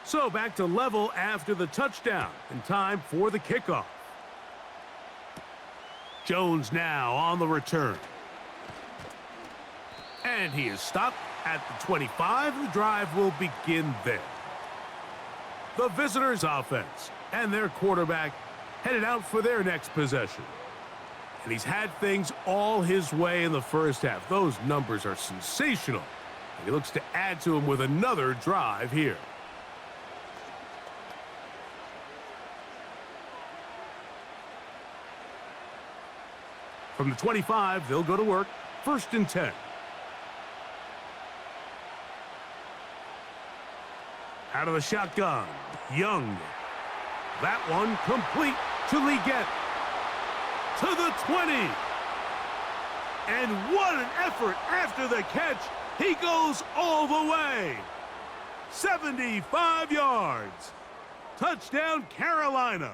So back to level after the touchdown, and time for the kickoff. Jones now on the return. And he is stopped at the 25. The drive will begin there. The visitors' offense and their quarterback headed out for their next possession. And he's had things all his way in the first half. Those numbers are sensational. And he looks to add to them with another drive here. From the 25, they'll go to work. 1st and 10. Out of the shotgun, Young. That one complete to Leggett. To the 20. And what an effort after the catch. He goes all the way. 75 yards. Touchdown, Carolina.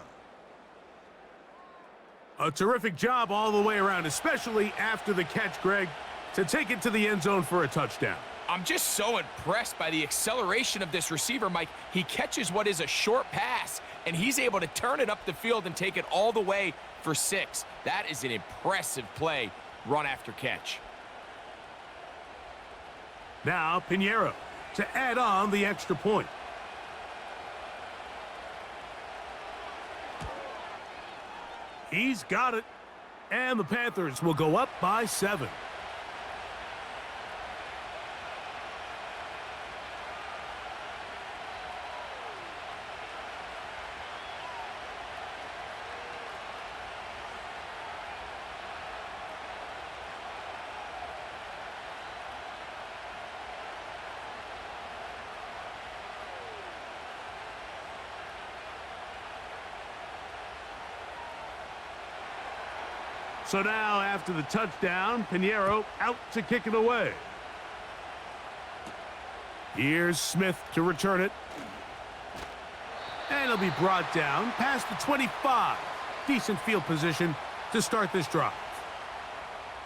A terrific job all the way around, especially after the catch, Greg, to take it to the end zone for a touchdown. I'm just so impressed by the acceleration of this receiver, Mike. He catches what is a short pass, and he's able to turn it up the field and take it all the way for 6. That is an impressive play, run after catch. Now, Pinheiro to add on the extra point. He's got it. And the Panthers will go up by 7. So now, after the touchdown, Pinheiro out to kick it away. Here's Smith to return it. And it'll be brought down past the 25. Decent field position to start this drive.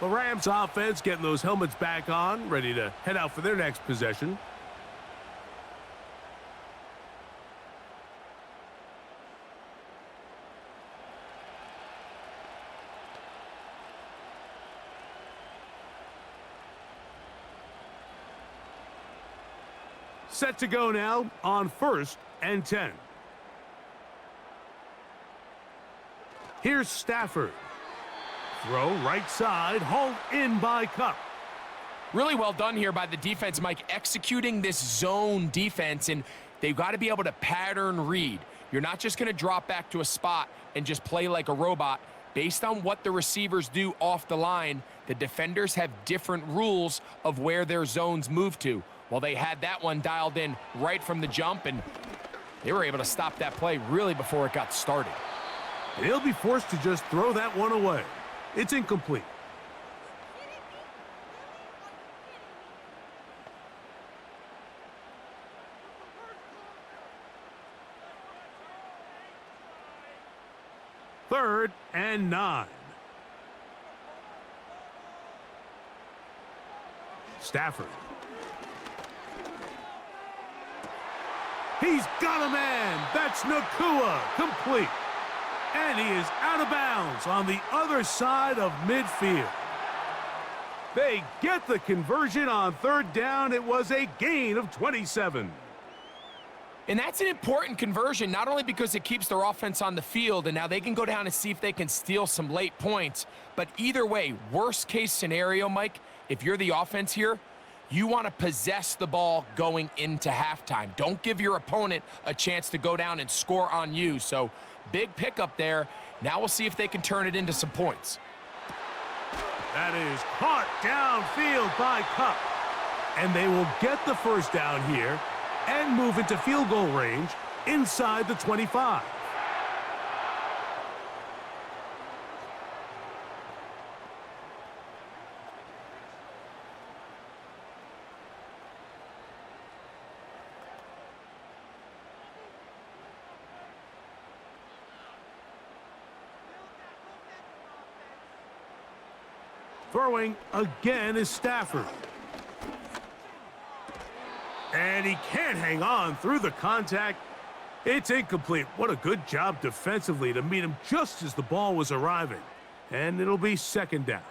The Rams offense getting those helmets back on, ready to head out for their next possession. Set to go now on 1st and 10. Here's Stafford. Throw right side, hauled in by Kupp. Really well done here by the defense, Mike, executing this zone defense, and they've got to be able to pattern read. You're not just going to drop back to a spot and just play like a robot. Based on what the receivers do off the line, the defenders have different rules of where their zones move to. Well, they had that one dialed in right from the jump, and they were able to stop that play really before it got started. And he'll be forced to just throw that one away. It's incomplete. Third and 9. Stafford. He's got a man. That's Nakua. Complete. And he is out of bounds on the other side of midfield. They get the conversion on 3rd down. It was a gain of 27. And that's an important conversion, not only because it keeps their offense on the field, and now they can go down and see if they can steal some late points. But either way, worst case scenario, Mike, if you're the offense here, you want to possess the ball going into halftime. Don't give your opponent a chance to go down and score on you. So big pickup there. Now we'll see if they can turn it into some points. That is caught downfield by Kupp. And they will get the 1st down here and move into field goal range inside the 25. Throwing again is Stafford. And he can't hang on through the contact. It's incomplete. What a good job defensively to meet him just as the ball was arriving. And it'll be 2nd down.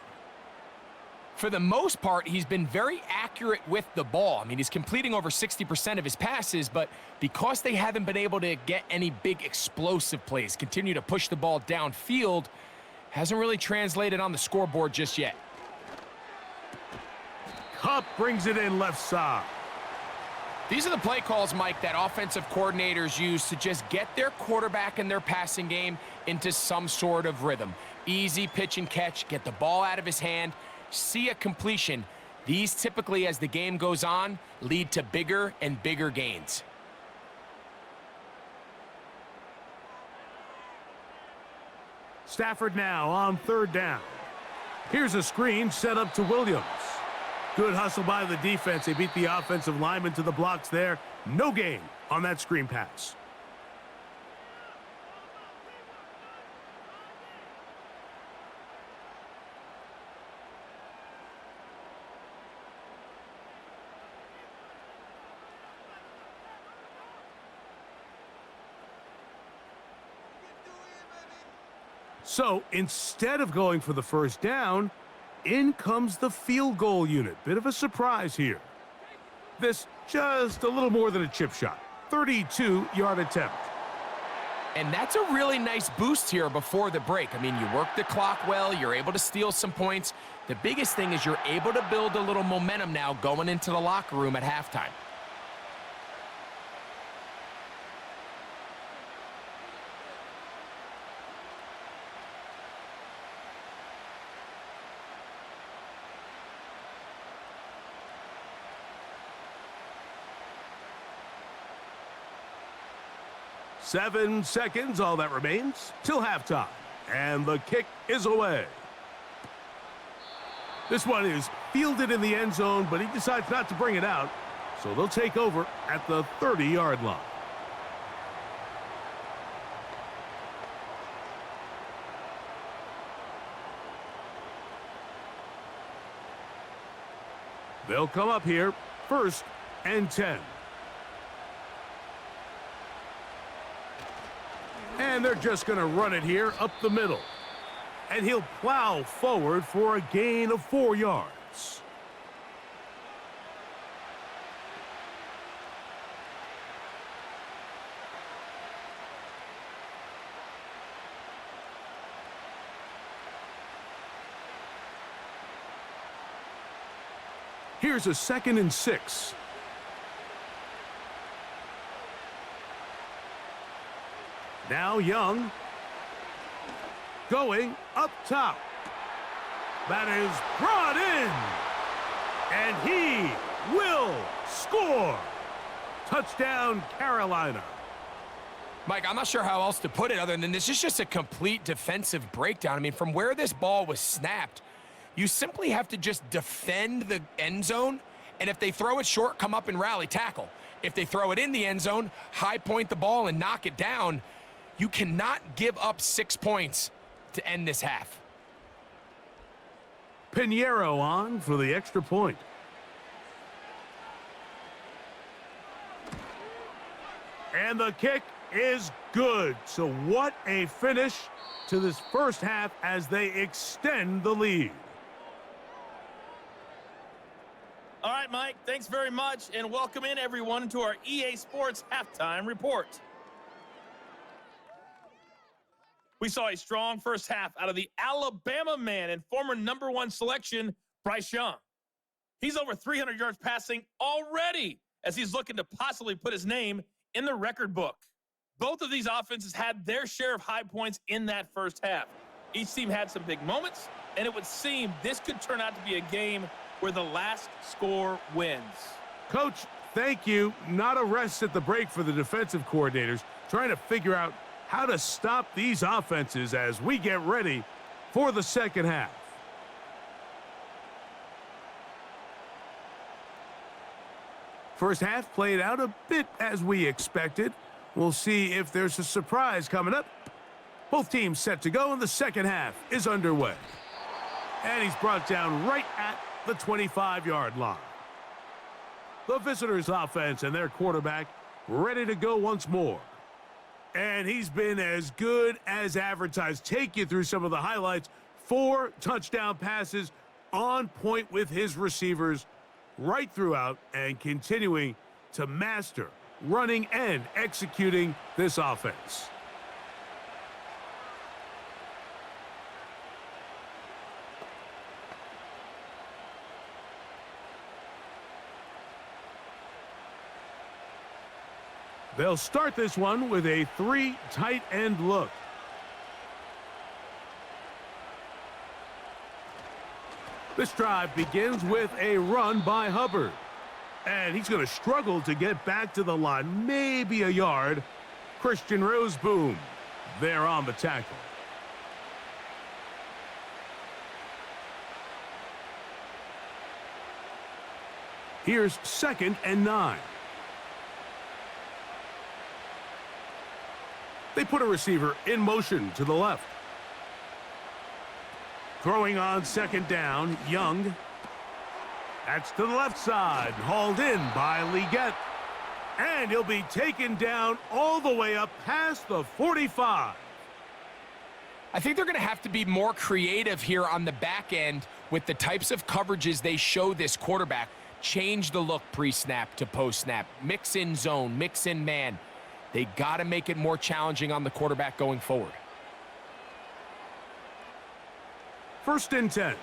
For the most part, he's been very accurate with the ball. I mean, he's completing over 60% of his passes, but because they haven't been able to get any big explosive plays, continue to push the ball downfield, hasn't really translated on the scoreboard just yet. Kupp brings it in left side. These are the play calls, Mike, that offensive coordinators use to just get their quarterback and their passing game into some sort of rhythm. Easy pitch and catch, get the ball out of his hand, see a completion. These typically, as the game goes on, lead to bigger and bigger gains. Stafford now on third down. Here's a screen set up to Williams. Good hustle by the defense. They beat the offensive lineman to the blocks there. No gain on that screen pass. So instead of going for the first down, in comes the field goal unit. Bit of a surprise here. This just a little more than a chip shot. 32-yard attempt. And that's a really nice boost here before the break. I mean, you work the clock well, you're able to steal some points. The biggest thing is you're able to build a little momentum now going into the locker room at halftime. Seven seconds, all that remains, till halftime. And the kick is away. This one is fielded in the end zone, but he decides not to bring it out. So they'll take over at the 30-yard line. They'll come up here, 1st and 10. And they're just going to run it here up the middle. And he'll plow forward for a gain of 4 yards. Here's a 2nd and 6. Now Young, going up top. That is brought in, and he will score. Touchdown, Carolina. Mike, I'm not sure how else to put it other than this is just a complete defensive breakdown. I mean, from where this ball was snapped, you simply have to just defend the end zone, and if they throw it short, come up and rally tackle. If they throw it in the end zone, high point the ball and knock it down. You cannot give up 6 points to end this half. Pinheiro on for the extra point. And the kick is good. So what a finish to this first half as they extend the lead. All right, Mike, thanks very much, and welcome in everyone to our EA Sports Halftime Report. We saw a strong first half out of the Alabama man and former #1 selection, Bryce Young. He's over 300 yards passing already as he's looking to possibly put his name in the record book. Both of these offenses had their share of high points in that first half. Each team had some big moments, and it would seem this could turn out to be a game where the last score wins. Coach, thank you. Not a rest at the break for the defensive coordinators, trying to figure out how to stop these offenses as we get ready for the second half. First half played out a bit as we expected. We'll see if there's a surprise coming up. Both teams set to go, and the second half is underway. And he's brought down right at the 25-yard line. The visitors' offense and their quarterback ready to go once more. And he's been as good as advertised. Take you through some of the highlights. 4 touchdown passes, on point with his receivers right throughout, and continuing to master running and executing this offense. They'll start this one with a 3 tight end look. This drive begins with a run by Hubbard. And he's going to struggle to get back to the line, maybe a yard. Christian Roseboom there on the tackle. Here's 2nd and 9. They put a receiver in motion to the left. Throwing on 2nd down, Young. That's to the left side, hauled in by Leggett. And he'll be taken down all the way up past the 45. I think they're going to have to be more creative here on the back end with the types of coverages they show this quarterback. Change the look pre-snap to post-snap. Mix in zone, mix in man. They got to make it more challenging on the quarterback going forward. 1st and 10.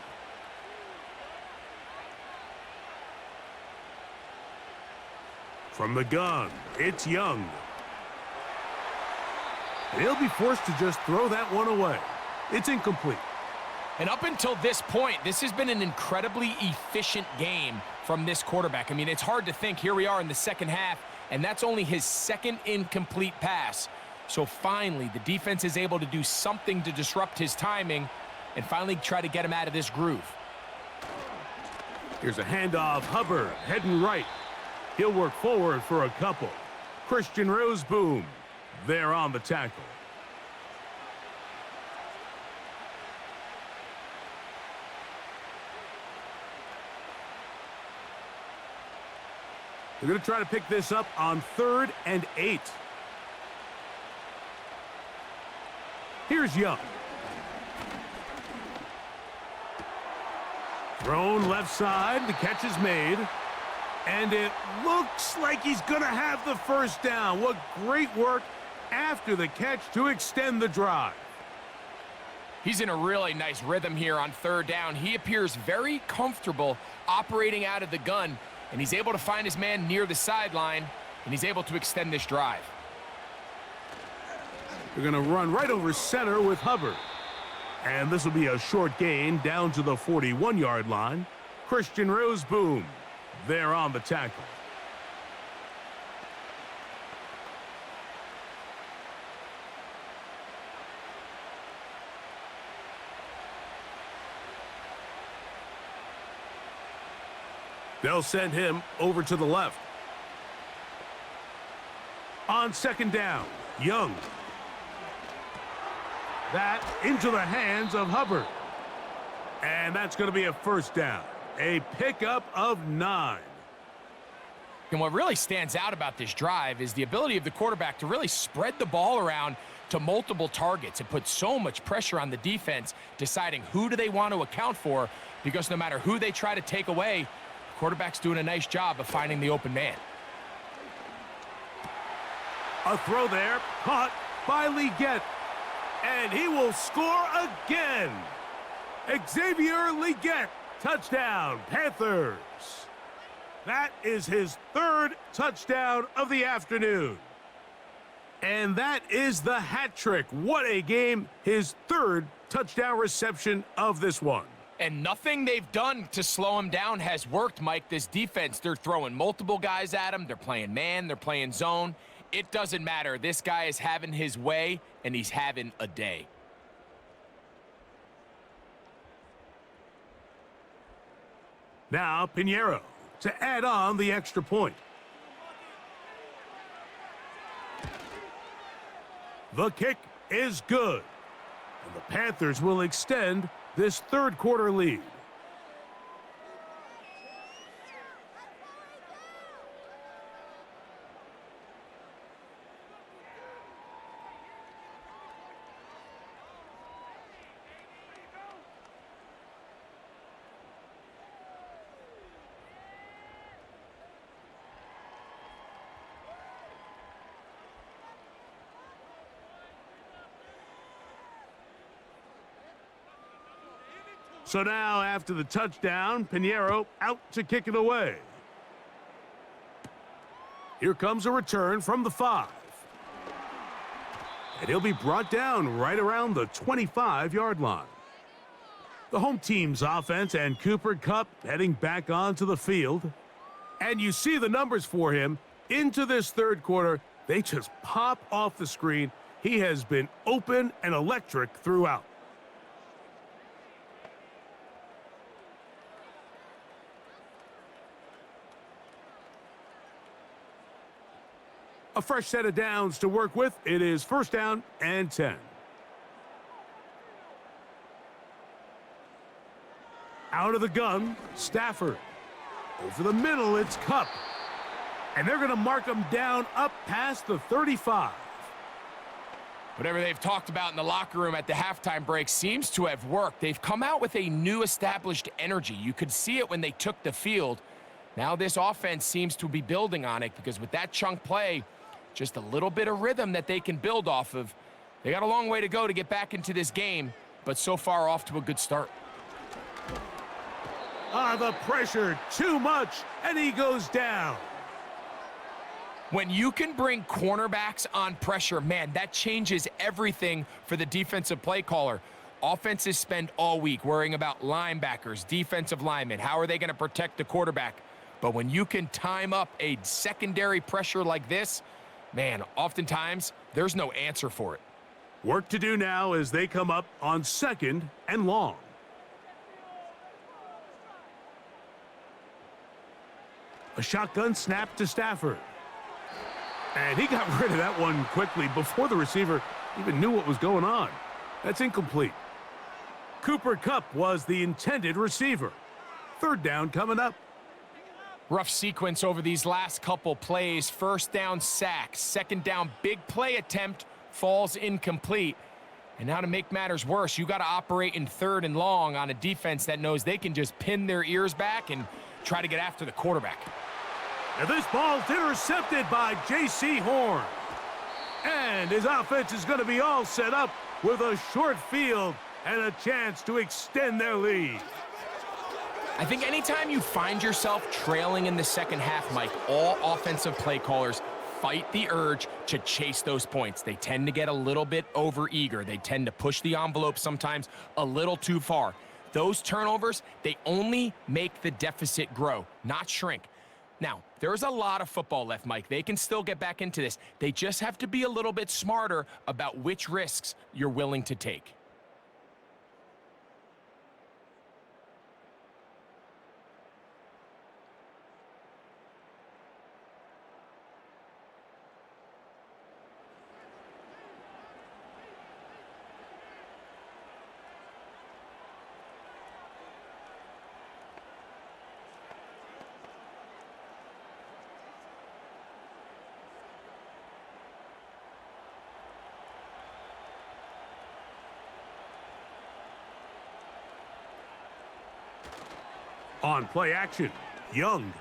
From the gun, it's Young. And he'll be forced to just throw that one away. It's incomplete. And up until this point, this has been an incredibly efficient game from this quarterback. I mean, it's hard to think. Here we are in the second half, and that's only his 2nd incomplete pass. So finally, the defense is able to do something to disrupt his timing and finally try to get him out of this groove. Here's a handoff. Hubbard heading right. He'll work forward for a couple. Christian Roseboom there on the tackle. They're going to try to pick this up on 3rd and 8. Here's Young. Thrown left side. The catch is made. And it looks like he's going to have the first down. What great work after the catch to extend the drive. He's in a really nice rhythm here on 3rd down. He appears very comfortable operating out of the gun, and he's able to find his man near the sideline, and he's able to extend this drive. They're going to run right over center with Hubbard. And this will be a short gain down to the 41-yard line. Christian Roseboom there on the tackle. They'll send him over to the left. On 2nd down, Young. That into the hands of Hubbard. And that's going to be a first down. A pickup of 9. And what really stands out about this drive is the ability of the quarterback to really spread the ball around to multiple targets. It puts so much pressure on the defense deciding who do they want to account for, because no matter who they try to take away, the quarterback's doing a nice job of finding the open man. A throw there, caught by Leggett. And he will score again. Xavier Leggett, touchdown, Panthers. That is his 3rd touchdown of the afternoon. And that is the hat trick. What a game. His 3rd touchdown reception of this one. And nothing they've done to slow him down has worked, Mike. This defense, they're throwing multiple guys at him. They're playing man, they're playing zone. It doesn't matter. This guy is having his way, and he's having a day. Now Pinheiro to add on the extra point. The kick is good. And the Panthers will extend this 3rd quarter lead. So now, after the touchdown, Pinheiro out to kick it away. Here comes a return from the 5. And he'll be brought down right around the 25-yard line. The home team's offense and Cooper Kupp heading back onto the field. And you see the numbers for him into this third quarter. They just pop off the screen. He has been open and electric throughout. A fresh set of downs to work with. It is first down and 10. Out of the gun, Stafford. Over the middle, it's Kupp. And they're going to mark him down up past the 35. Whatever they've talked about in the locker room at the halftime break seems to have worked. They've come out with a new established energy. You could see it when they took the field. Now this offense seems to be building on it because with that chunk play, just a little bit of rhythm that they can build off of. They got a long way to go to get back into this game, but so far off to a good start. The pressure, too much, and he goes down. When you can bring cornerbacks on pressure, man, that changes everything for the defensive play caller. Offenses spend all week worrying about linebackers, defensive linemen. How are they going to protect the quarterback? But when you can time up a secondary pressure like this, man, oftentimes there's no answer for it. Work to do now as they come up on second and long. A shotgun snap to Stafford. And he got rid of that one quickly before the receiver even knew what was going on. That's incomplete. Cooper Kupp was the intended receiver. Third down coming up. Rough sequence over these last couple plays. First down sack, second down big play attempt, falls incomplete. And now to make matters worse, you got to operate in third and long on a defense that knows they can just pin their ears back and try to get after the quarterback. And this ball's intercepted by J.C. Horn. And his offense is going to be all set up with a short field and a chance to extend their lead. I think anytime you find yourself trailing in the second half, Mike, all offensive play callers fight the urge to chase those points. They tend to get a little bit overeager. They tend to push the envelope sometimes a little too far. Those turnovers, they only make the deficit grow, not shrink. Now, there's a lot of football left, Mike. They can still get back into this. They just have to be a little bit smarter about which risks you're willing to take. On play action, Young.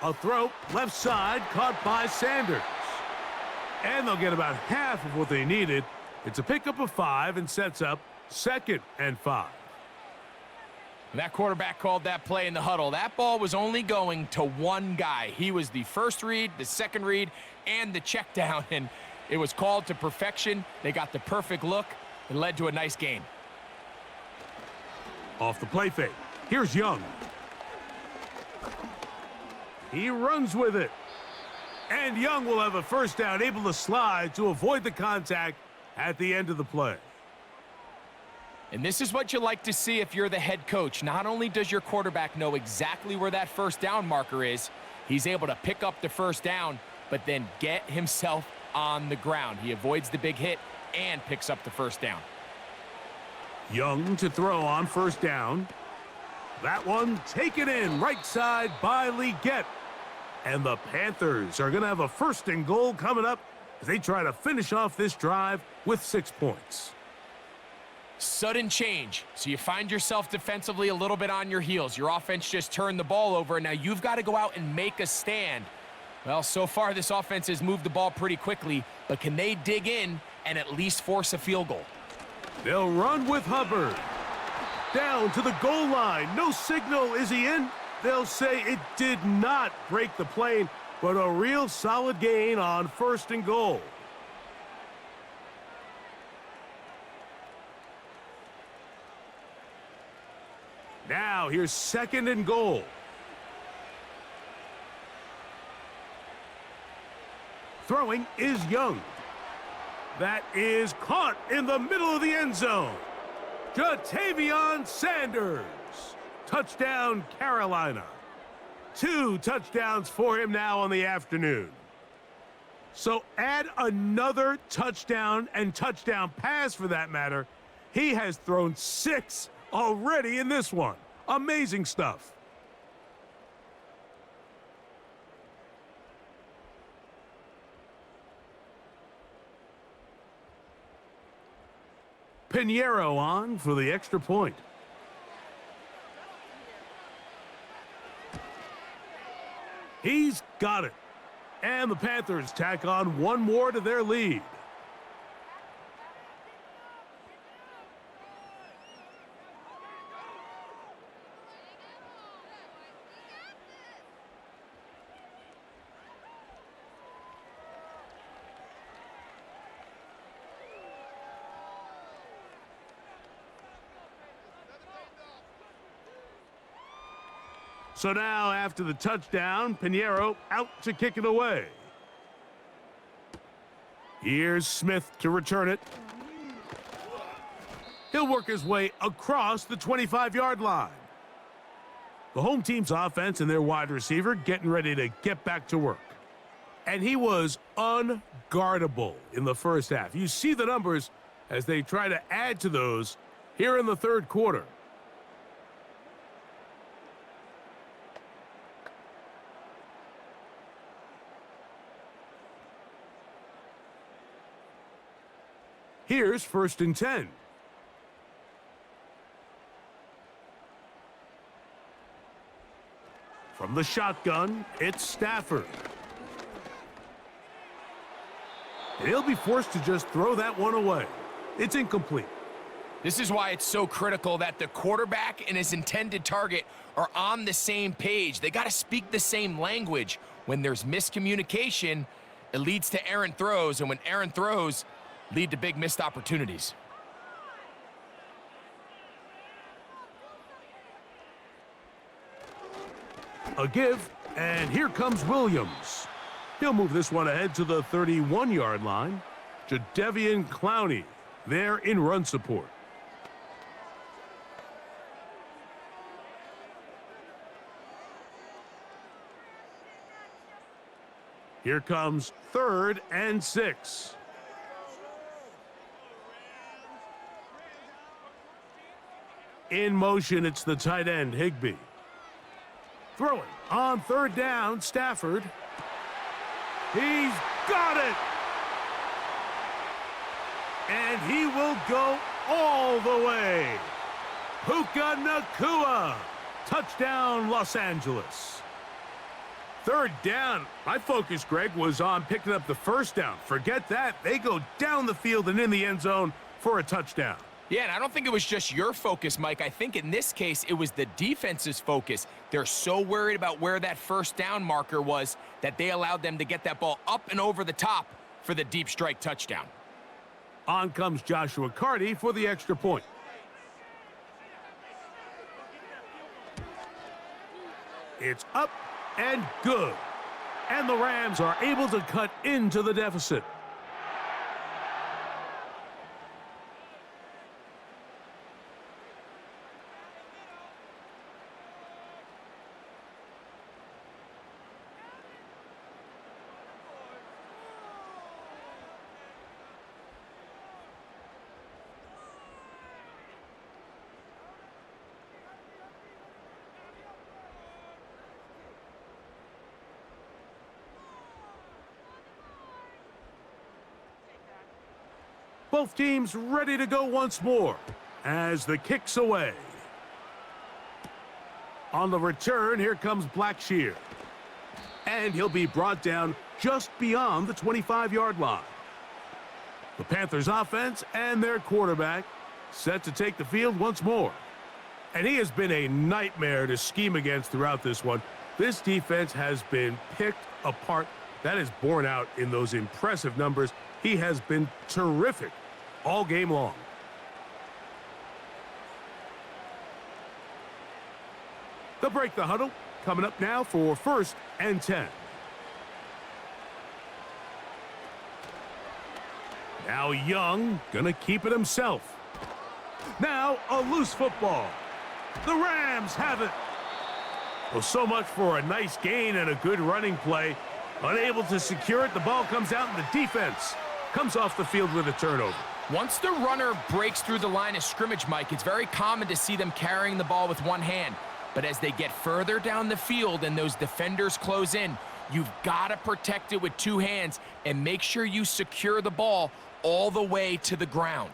A throw, left side, caught by Sanders. And they'll get about half of what they needed. It's a pickup of 5 and sets up 2nd and 5. That quarterback called that play in the huddle. That ball was only going to one guy. He was the first read, the second read, and the check down. And it was called to perfection. They got the perfect look and led to a nice game. Off the play fake. Here's Young. He runs with it. And Young will have a first down, able to slide to avoid the contact at the end of the play. And this is what you like to see if you're the head coach. Not only does your quarterback know exactly where that first down marker is, he's able to pick up the first down, but then get himself on the ground. He avoids the big hit and picks up the first down. Young to throw on first down. That one taken in right side by Leggett. And the Panthers are going to have a first and goal coming up as they try to finish off this drive with 6 points. Sudden change. So you find yourself defensively a little bit on your heels. Your offense just turned the ball over, and now you've got to go out and make a stand. Well, so far this offense has moved the ball pretty quickly, but can they dig in and at least force a field goal? They'll run with Hubbard. Down to the goal line. No signal. Is he in? They'll say it did not break the plane, but a real solid gain on first and goal. Now here's 2nd and goal. Throwing is Young. That is caught in the middle of the end zone. Jatavion Sanders. Touchdown, Carolina. 2 touchdowns for him now on the afternoon. So add another touchdown and touchdown pass for that matter. He has thrown 6 already in this one. Amazing stuff. Pinheiro on for the extra point. He's got it. And the Panthers tack on 1 more to their lead. So now, after the touchdown, Pinheiro out to kick it away. Here's Smith to return it. He'll work his way across the 25-yard line. The home team's offense and their wide receiver getting ready to get back to work. And he was unguardable in the first half. You see the numbers as they try to add to those here in the third quarter. Here's 1st and 10. From the shotgun, it's Stafford. And he'll be forced to just throw that one away. It's incomplete. This is why it's so critical that the quarterback and his intended target are on the same page. They got to speak the same language. When there's miscommunication, it leads to errant throws, and when errant throws lead to big missed opportunities. A give, and here comes Williams. He'll move this one ahead to the 31-yard line. Jadeveon Clowney there in run support. Here comes 3rd and 6. In motion, it's the tight end, Higbee. Throwing on 3rd down, Stafford. He's got it! And he will go all the way. Puka Nacua. Touchdown, Los Angeles. 3rd down. My focus, Greg, was on picking up the 1st down. Forget that. They go down the field and in the end zone for a touchdown. Yeah, and I don't think it was just your focus, Mike. I think in this case, it was the defense's focus. They're so worried about where that 1st down marker was that they allowed them to get that ball up and over the top for the deep strike touchdown. On comes Joshua Carty for the extra point. It's up and good. And the Rams are able to cut into the deficit. Both teams ready to go once more as the kick's away. On the return, here comes Blackshear. And he'll be brought down just beyond the 25-yard line. The Panthers offense and their quarterback set to take the field once more. And he has been a nightmare to scheme against throughout this one. This defense has been picked apart. That is borne out in those impressive numbers. He has been terrific all game long. They'll break the huddle. Coming up now for 1st and 10. Now Young gonna keep it himself. Now a loose football. The Rams have it. Well, so much for a nice gain and a good running play. Unable to secure it, the ball comes out and the defense comes off the field with a turnover. Once the runner breaks through the line of scrimmage, Mike, it's very common to see them carrying the ball with one hand. But as they get further down the field and those defenders close in, you've got to protect it with two hands and make sure you secure the ball all the way to the ground.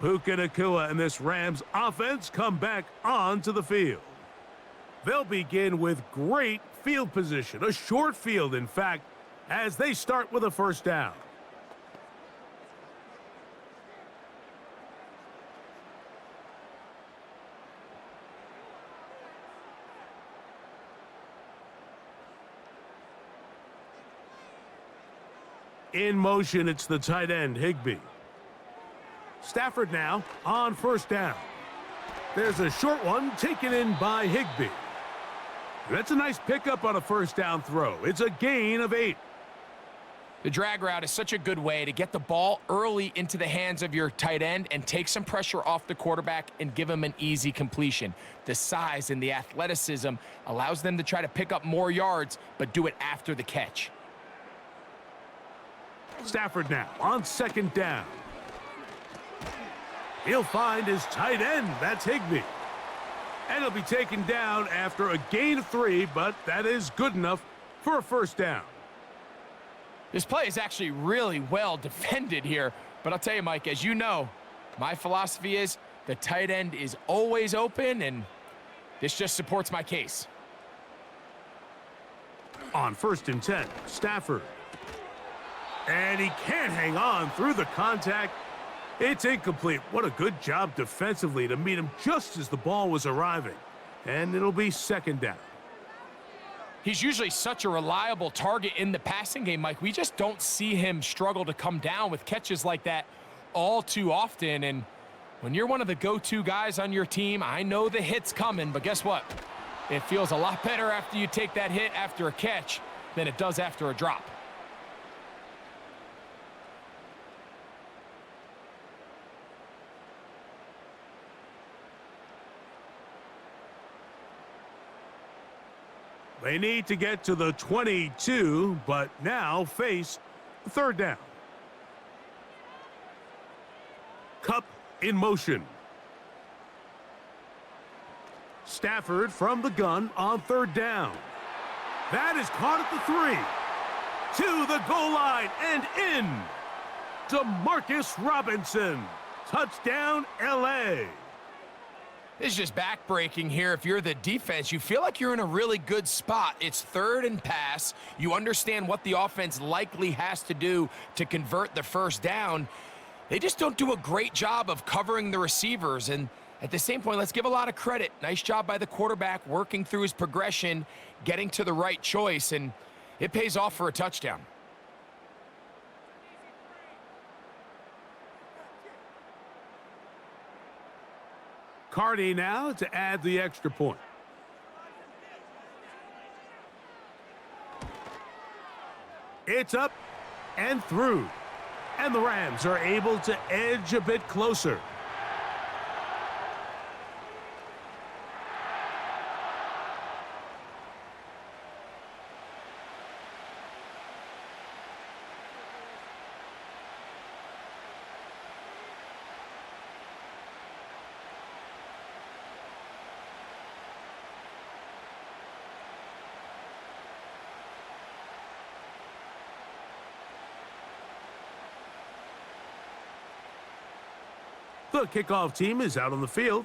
Puka Nacua and this Rams offense come back onto the field. They'll begin with great field position, a short field, in fact, as they start with a 1st down. In motion, it's the tight end, Higbee. Stafford now on 1st down. There's a short one taken in by Higbee. That's a nice pickup on a 1st down throw. It's a gain of 8. The drag route is such a good way to get the ball early into the hands of your tight end and take some pressure off the quarterback and give him an easy completion. The size and the athleticism allows them to try to pick up more yards, but do it after the catch. Stafford now on 2nd down. He'll find his tight end. That's Higbee. And he'll be taken down after a gain of 3, but that is good enough for a 1st down. This play is actually really well defended here, but I'll tell you, Mike, as you know, my philosophy is the tight end is always open, and this just supports my case. On 1st and 10, Stafford. And he can't hang on through the contact. It's incomplete. What a good job defensively to meet him just as the ball was arriving. And it'll be 2nd down. He's usually such a reliable target in the passing game, Mike. We just don't see him struggle to come down with catches like that all too often. And when you're one of the go-to guys on your team, I know the hit's coming, but guess what? It feels a lot better after you take that hit after a catch than it does after a drop. They need to get to the 22, but now face 3rd down. Cup in motion. Stafford from the gun on 3rd down. That is caught at the 3. To the goal line and in. Demarcus Robinson. Touchdown, L.A. It's just backbreaking here. If you're the defense, you feel like you're in a really good spot. It's 3rd and pass. You understand what the offense likely has to do to convert the 1st down. They just don't do a great job of covering the receivers. And at the same point, let's give a lot of credit. Nice job by the quarterback working through his progression, getting to the right choice, and it pays off for a touchdown. Cardi now to add the extra point. It's up and through. And the Rams are able to edge a bit closer. The kickoff team is out on the field,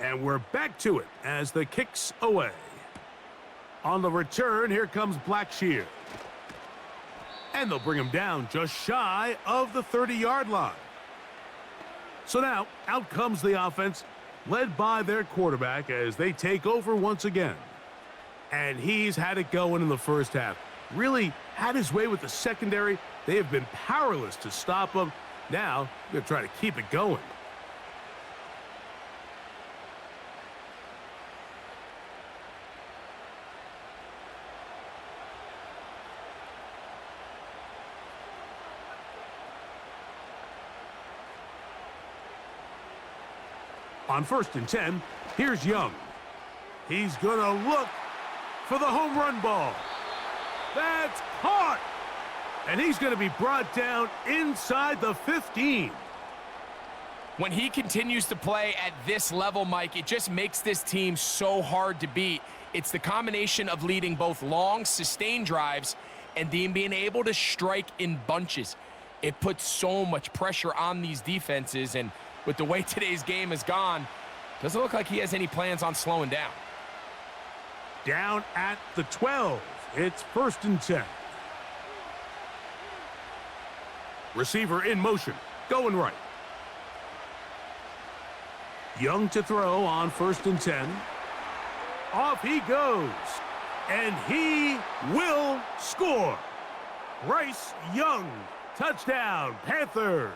and we're back to it as the kick's away. On the return, here comes Blackshear. And they'll bring him down just shy of the 30-yard line. So now, out comes the offense, led by their quarterback as they take over once again. And he's had it going in the 1st half. Really had his way with the secondary. They have been powerless to stop him. Now, they're trying to keep it going. On 1st and 10, here's Young. He's going to look for the home run ball. That's caught! And he's going to be brought down inside the 15. When he continues to play at this level, Mike, it just makes this team so hard to beat. It's the combination of leading both long, sustained drives and being able to strike in bunches. It puts so much pressure on these defenses, and with the way today's game has gone, doesn't look like he has any plans on slowing down. Down at the 12. It's 1st and 10. Receiver in motion, going right. Young to throw on 1st and 10. Off he goes. And he will score. Bryce Young, touchdown, Panthers.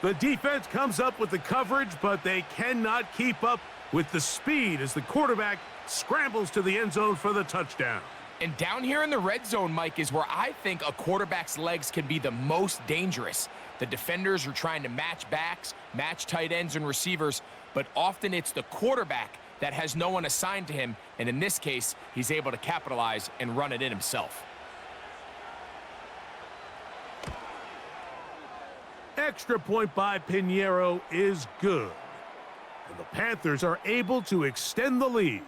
The defense comes up with the coverage, but they cannot keep up with the speed as the quarterback scrambles to the end zone for the touchdown. And down here in the red zone, Mike, is where I think a quarterback's legs can be the most dangerous. The defenders are trying to match backs, match tight ends and receivers, but often it's the quarterback that has no one assigned to him, and in this case, he's able to capitalize and run it in himself. Extra point by Pinheiro is good. And the Panthers are able to extend the lead.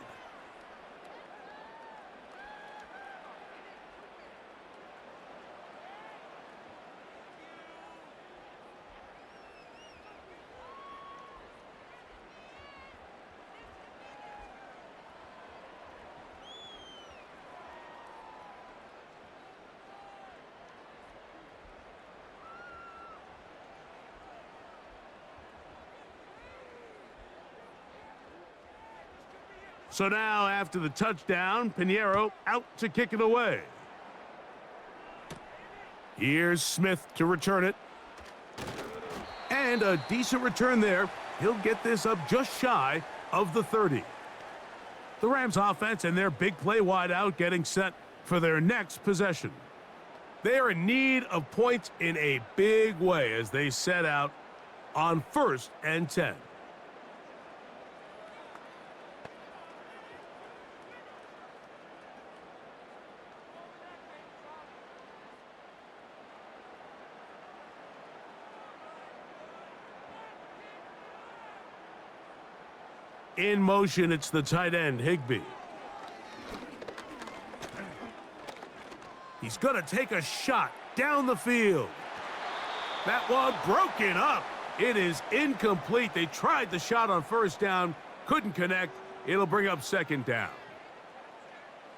So now, after the touchdown, Pinheiro out to kick it away. Here's Smith to return it. And a decent return there. He'll get this up just shy of the 30. The Rams offense and their big play wideout getting set for their next possession. They are in need of points in a big way as they set out on 1st and 10. In motion, it's the tight end, Higbee. He's going to take a shot down the field. That one broken up. It is incomplete. They tried the shot on 1st down, couldn't connect. It'll bring up 2nd down.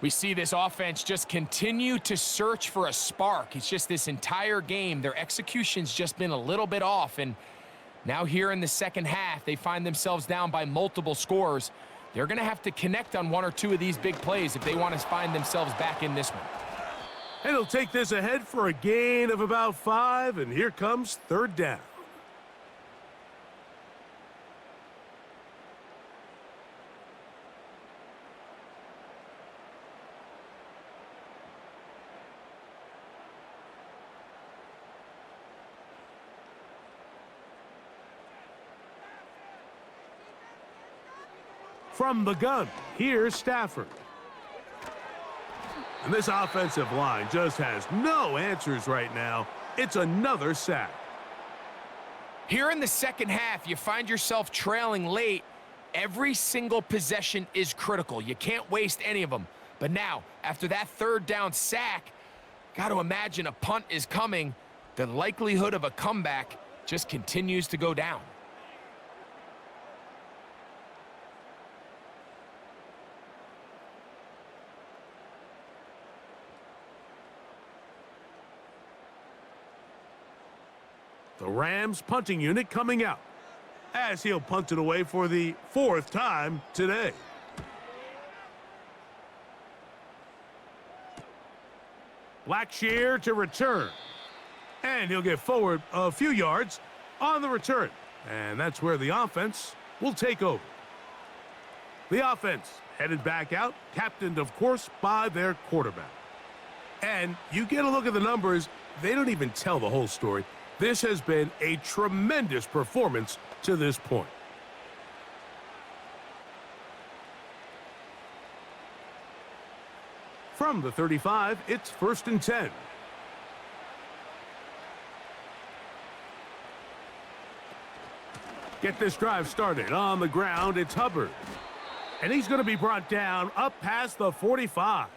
We see this offense just continue to search for a spark. It's just this entire game, their execution's just been a little bit off, and now here in the second half, they find themselves down by multiple scores. They're going to have to connect on 1 or 2 of these big plays if they want to find themselves back in this one. And he'll take this ahead for a gain of about 5, and here comes 3rd down. From the gun, here's Stafford. And this offensive line just has no answers right now. It's another sack. Here in the second half, you find yourself trailing late. Every single possession is critical. You can't waste any of them. But now, after that 3rd down sack, got to imagine a punt is coming. The likelihood of a comeback just continues to go down. The Rams punting unit coming out as he'll punt it away for the 4th time today. Blackshear to return. And he'll get forward a few yards on the return. And that's where the offense will take over. The offense headed back out, captained, of course, by their quarterback. And you get a look at the numbers, they don't even tell the whole story. This has been a tremendous performance to this point. From the 35, it's 1st and 10. Get this drive started on the ground. It's Hubbard. And he's going to be brought down up past the 45.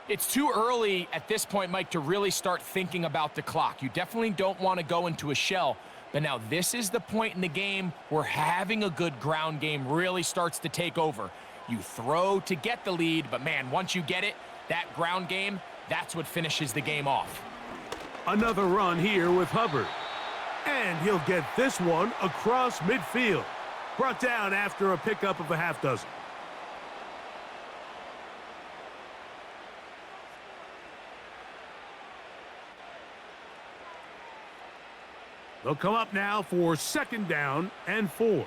It's too early at this point, Mike, to really start thinking about the clock. You definitely don't want to go into a shell. But now this is the point in the game where having a good ground game really starts to take over. You throw to get the lead, but man, once you get it, that ground game, that's what finishes the game off. Another run here with Hubbard. And he'll get this one across midfield. Brought down after a pickup of a half dozen. They'll come up now for 2nd down and 4.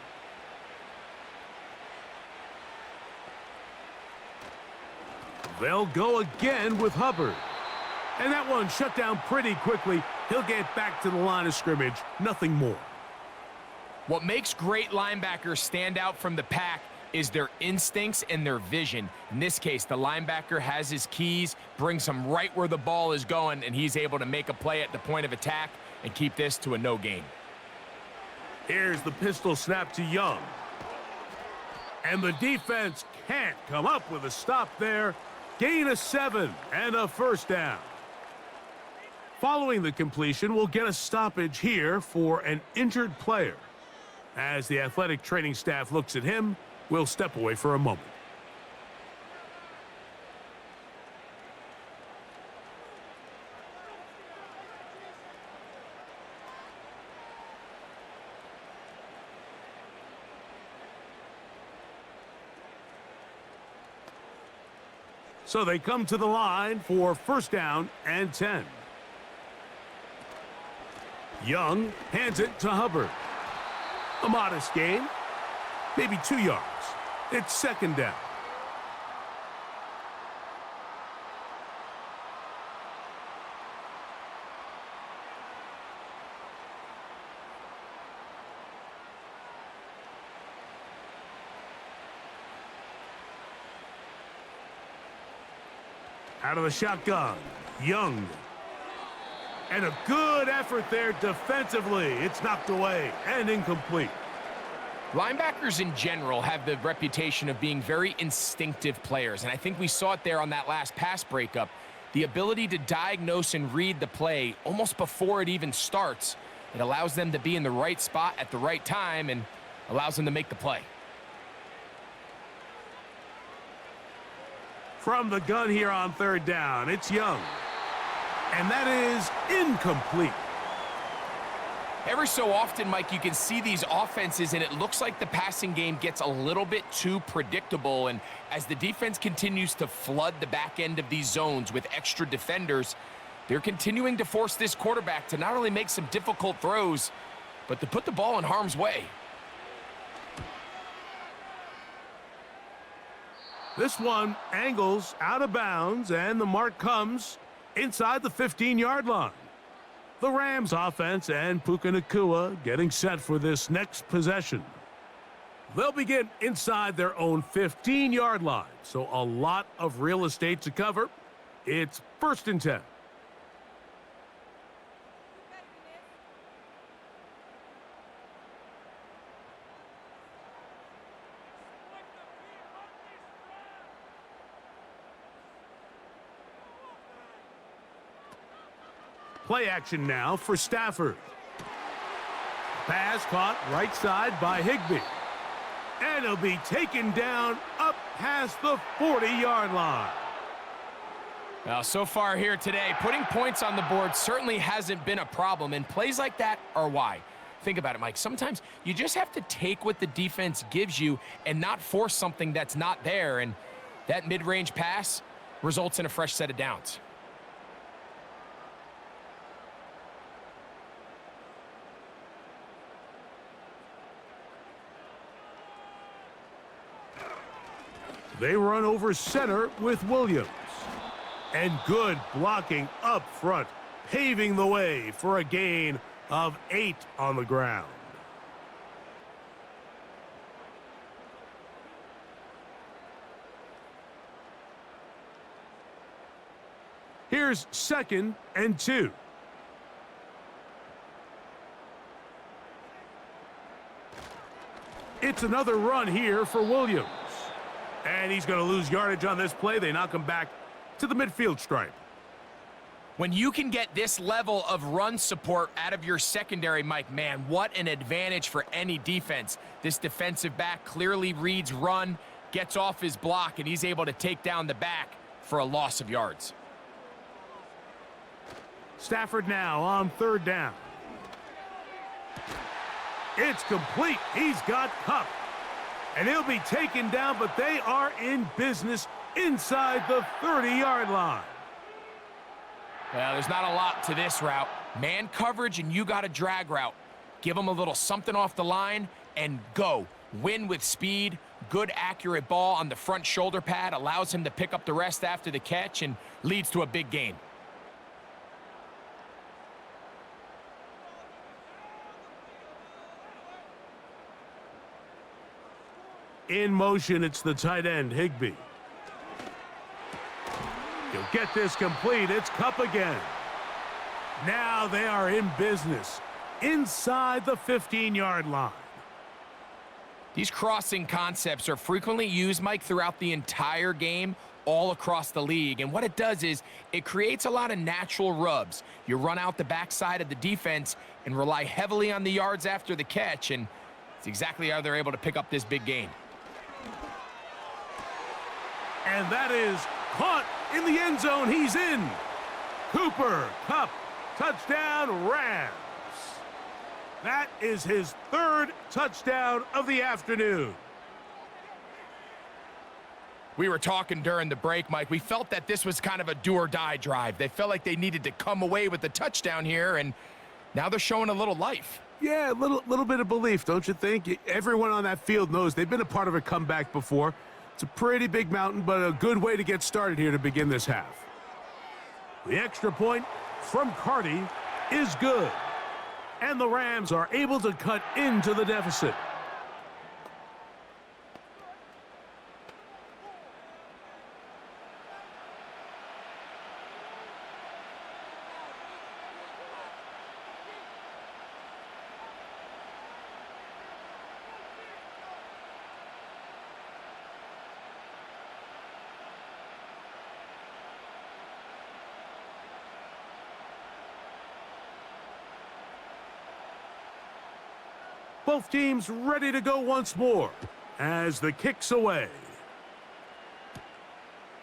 They'll go again with Hubbard. And that one shut down pretty quickly. He'll get back to the line of scrimmage. Nothing more. What makes great linebackers stand out from the pack is their instincts and their vision. In this case, the linebacker has his keys, brings him right where the ball is going, and he's able to make a play at the point of attack and keep this to a no gain. Here's the pistol snap to Young. And the defense can't come up with a stop there. Gain of 7 and a 1st down. Following the completion, we'll get a stoppage here for an injured player. As the athletic training staff looks at him, we'll step away for a moment. So they come to the line for 1st down and 10. Young hands it to Hubbard. A modest gain, maybe 2 yards. It's 2nd down. Out of the shotgun, Young. And a good effort there defensively. It's knocked away and incomplete. Linebackers in general have the reputation of being very instinctive players, and I think we saw it there on that last pass breakup. The ability to diagnose and read the play almost before it even starts. It allows them to be in the right spot at the right time and allows them to make the play. From the gun here on 3rd down, it's Young. And that is incomplete. Every so often, Mike, you can see these offenses, and it looks like the passing game gets a little bit too predictable. And as the defense continues to flood the back end of these zones with extra defenders, they're continuing to force this quarterback to not only make some difficult throws, but to put the ball in harm's way. This one angles out of bounds, and the mark comes inside the 15-yard line. The Rams offense and Puka Nacua getting set for this next possession. They'll begin inside their own 15-yard line, so a lot of real estate to cover. It's 1st and 10. Play action now for Stafford. Pass caught right side by Higbee. And he'll be taken down up past the 40-yard line. Well, so far here today, putting points on the board certainly hasn't been a problem, and plays like that are why. Think about it, Mike. Sometimes you just have to take what the defense gives you and not force something that's not there, and that mid-range pass results in a fresh set of downs. They run over center with Williams. And good blocking up front, paving the way for a gain of 8 on the ground. Here's 2nd and 2. It's another run here for Williams. And he's going to lose yardage on this play. They knock him back to the midfield stripe. When you can get this level of run support out of your secondary, Mike, man, what an advantage for any defense. This defensive back clearly reads run, gets off his block, and he's able to take down the back for a loss of yards. Stafford now on 3rd down. It's complete. He's got Kupp. And he'll be taken down, but they are in business inside the 30-yard line. Well, there's not a lot to this route. Man coverage, and you got a drag route. Give him a little something off the line and go. Win with speed. Good, accurate ball on the front shoulder pad. Allows him to pick up the rest after the catch and leads to a big gain. In motion, it's the tight end, Higbee. He'll get this complete. It's Kupp again. Now they are in business inside the 15-yard line. These crossing concepts are frequently used, Mike, throughout the entire game, all across the league. And what it does is it creates a lot of natural rubs. You run out the backside of the defense and rely heavily on the yards after the catch, and it's exactly how they're able to pick up this big gain. And that is caught in the end zone. He's in. Cooper Kupp, touchdown Rams. That is his 3rd touchdown of the afternoon. We were talking during the break, Mike. We felt that this was kind of a do-or-die drive. They felt like they needed to come away with the touchdown here, and now they're showing a little life. Yeah, a little bit of belief, don't you think? Everyone on that field knows they've been a part of a comeback before. It's a pretty big mountain, but a good way to get started here to begin this half. The extra point from Carty is good. And the Rams are able to cut into the deficit. Both teams ready to go once more as the kick's away.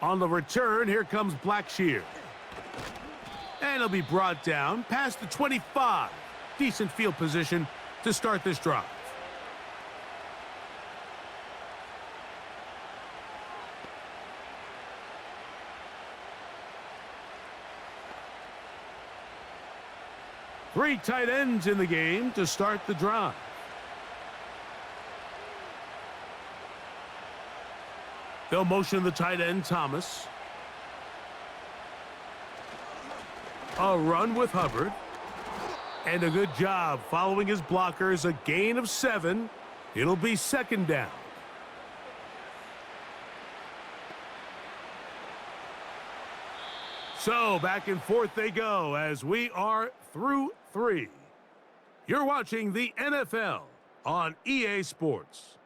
On the return, here comes Blackshear. And he'll be brought down past the 25. Decent field position to start this drive. Three tight ends in the game to start the drive. They'll motion the tight end, Thomas. A run with Hubbard. And a good job following his blockers. A gain of 7. It'll be 2nd down. So back and forth they go as we are through 3. You're watching the NFL on EA Sports.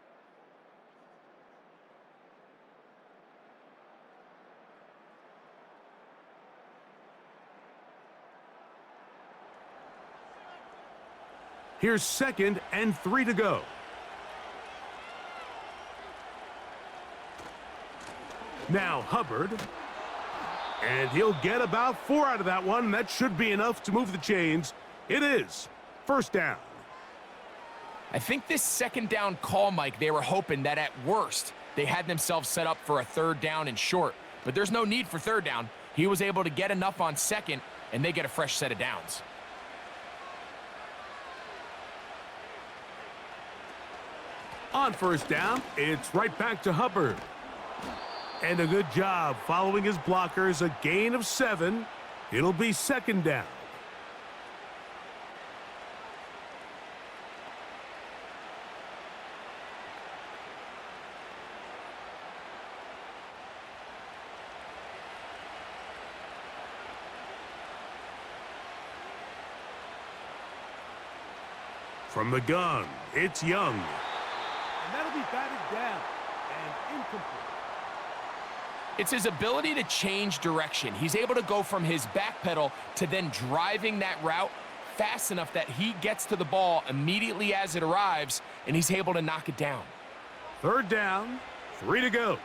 Here's 2nd and 3 to go. Now Hubbard. And he'll get about 4 out of that one. That should be enough to move the chains. It is 1st down. I think this 2nd down call, Mike, they were hoping that at worst they had themselves set up for a 3rd down and short. But there's no need for 3rd down. He was able to get enough on 2nd, and they get a fresh set of downs. On 1st down, it's right back to Hubbard. And a good job following his blockers. A gain of 7. It'll be 2nd down. From the gun, it's Young. And that'll be batted down and incomplete. It's his ability to change direction. He's able to go from his back pedal to then driving that route fast enough that he gets to the ball immediately as it arrives, and he's able to knock it down. Third down, 3 to go.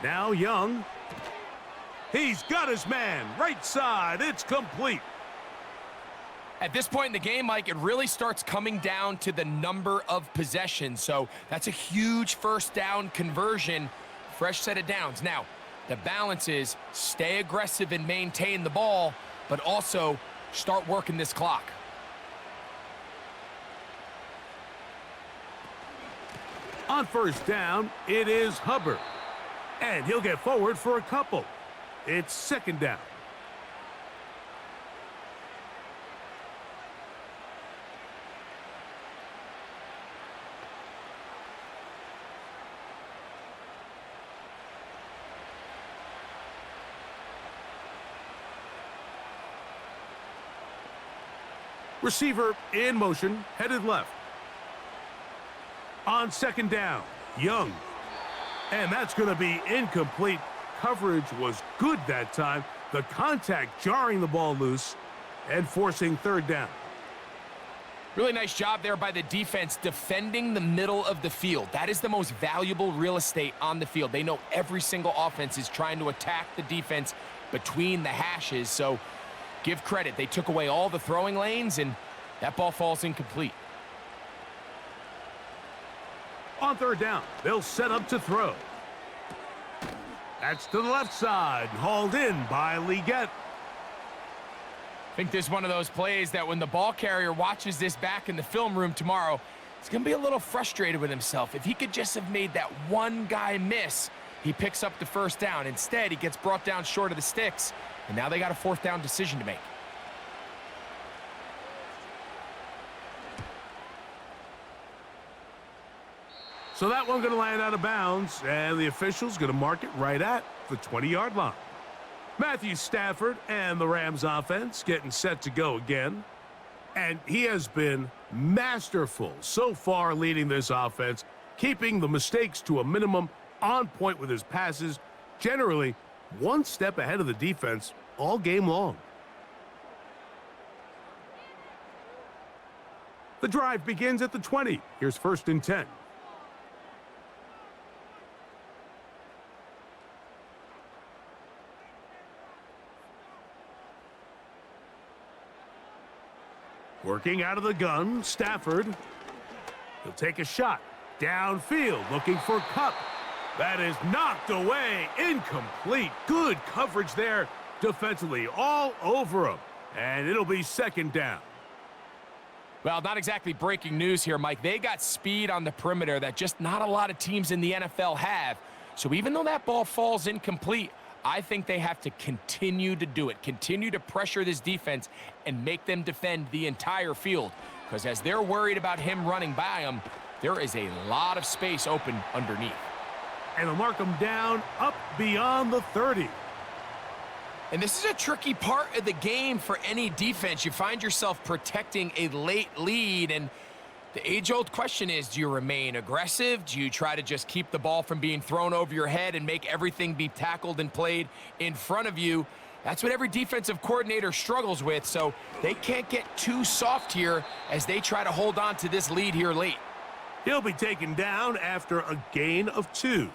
Now Young. He's got his man. Right side. It's complete. At this point in the game, Mike, it really starts coming down to the number of possessions. So that's a huge first down conversion. Fresh set of downs. Now, the balance is stay aggressive and maintain the ball, but also start working this clock. On first down, it is Hubbard. And he'll get forward for a couple. It's second down. Receiver in motion, headed left. On second down, Young. And that's going to be incomplete. Coverage was good that time. The contact jarring the ball loose and forcing third down. Really nice job there by the defense defending the middle of the field. That is the most valuable real estate on the field. They know every single offense is trying to attack the defense between the hashes, so give credit. They took away all the throwing lanes, and that ball falls incomplete. On third down, they'll set up to throw. That's to the left side, hauled in by Leggett. I think this is one of those plays that when the ball carrier watches this back in the film room tomorrow, he's going to be a little frustrated with himself. If he could just have made that one guy miss, he picks up the first down. Instead, he gets brought down short of the sticks, and now they got a fourth down decision to make. So that one going to land out of bounds, and the official's going to mark it right at the 20-yard line. Matthew Stafford and the Rams offense getting set to go again. And he has been masterful so far leading this offense, keeping the mistakes to a minimum, on point with his passes, generally one step ahead of the defense all game long. The drive begins at the 20. Here's first and 10. Working out of the gun, Stafford. He'll take a shot. Downfield, looking for Kupp. That is knocked away. Incomplete. Good coverage there defensively, all over him. And it'll be second down. Well, not exactly breaking news here, Mike. They got speed on the perimeter that just not a lot of teams in the NFL have. So even though that ball falls incomplete, I think they have to continue to do it, continue to pressure this defense and make them defend the entire field. Because as they're worried about him running by them, there is a lot of space open underneath. And they'll mark him down up beyond the 30. And this is a tricky part of the game for any defense. You find yourself protecting a late lead, and the age-old question is, do you remain aggressive? Do you try to just keep the ball from being thrown over your head and make everything be tackled and played in front of you? That's what every defensive coordinator struggles with, so they can't get too soft here as they try to hold on to this lead here late. He'll be taken down after a gain of 2.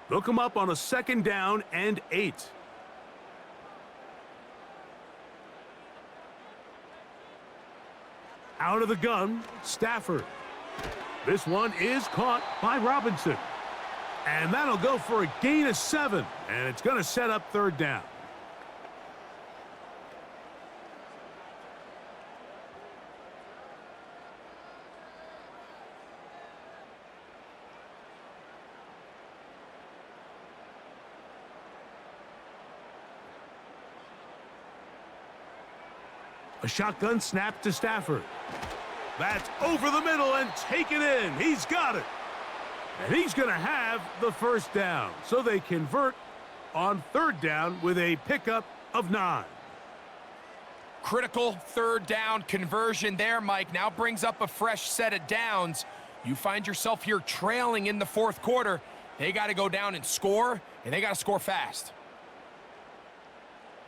They'll come up on a second down and 8. Out of the gun, Stafford. This one is caught by Robinson. And that'll go for a gain of 7. And it's going to set up third down. A shotgun snap to Stafford. That's over the middle and taken in. He's got it. And he's going to have the first down. So they convert on third down with a pickup of 9. Critical third down conversion there, Mike. Now brings up a fresh set of downs. You find yourself here trailing in the fourth quarter. They got to go down and score, and they got to score fast.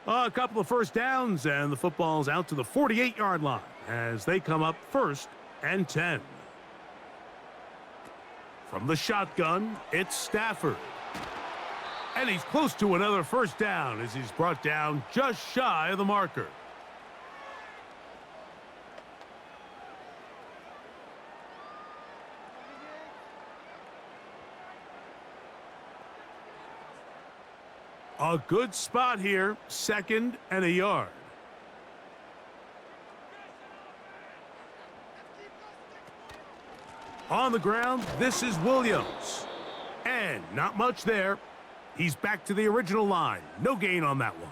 A couple of first downs, and the football's out to the 48-yard line as they come up 1st and 10. From the shotgun, it's Stafford. And he's close to another first down as he's brought down just shy of the marker. A good spot here, 2nd and a yard. On the ground, this is Williams. And not much there. He's back to the original line. No gain on that one.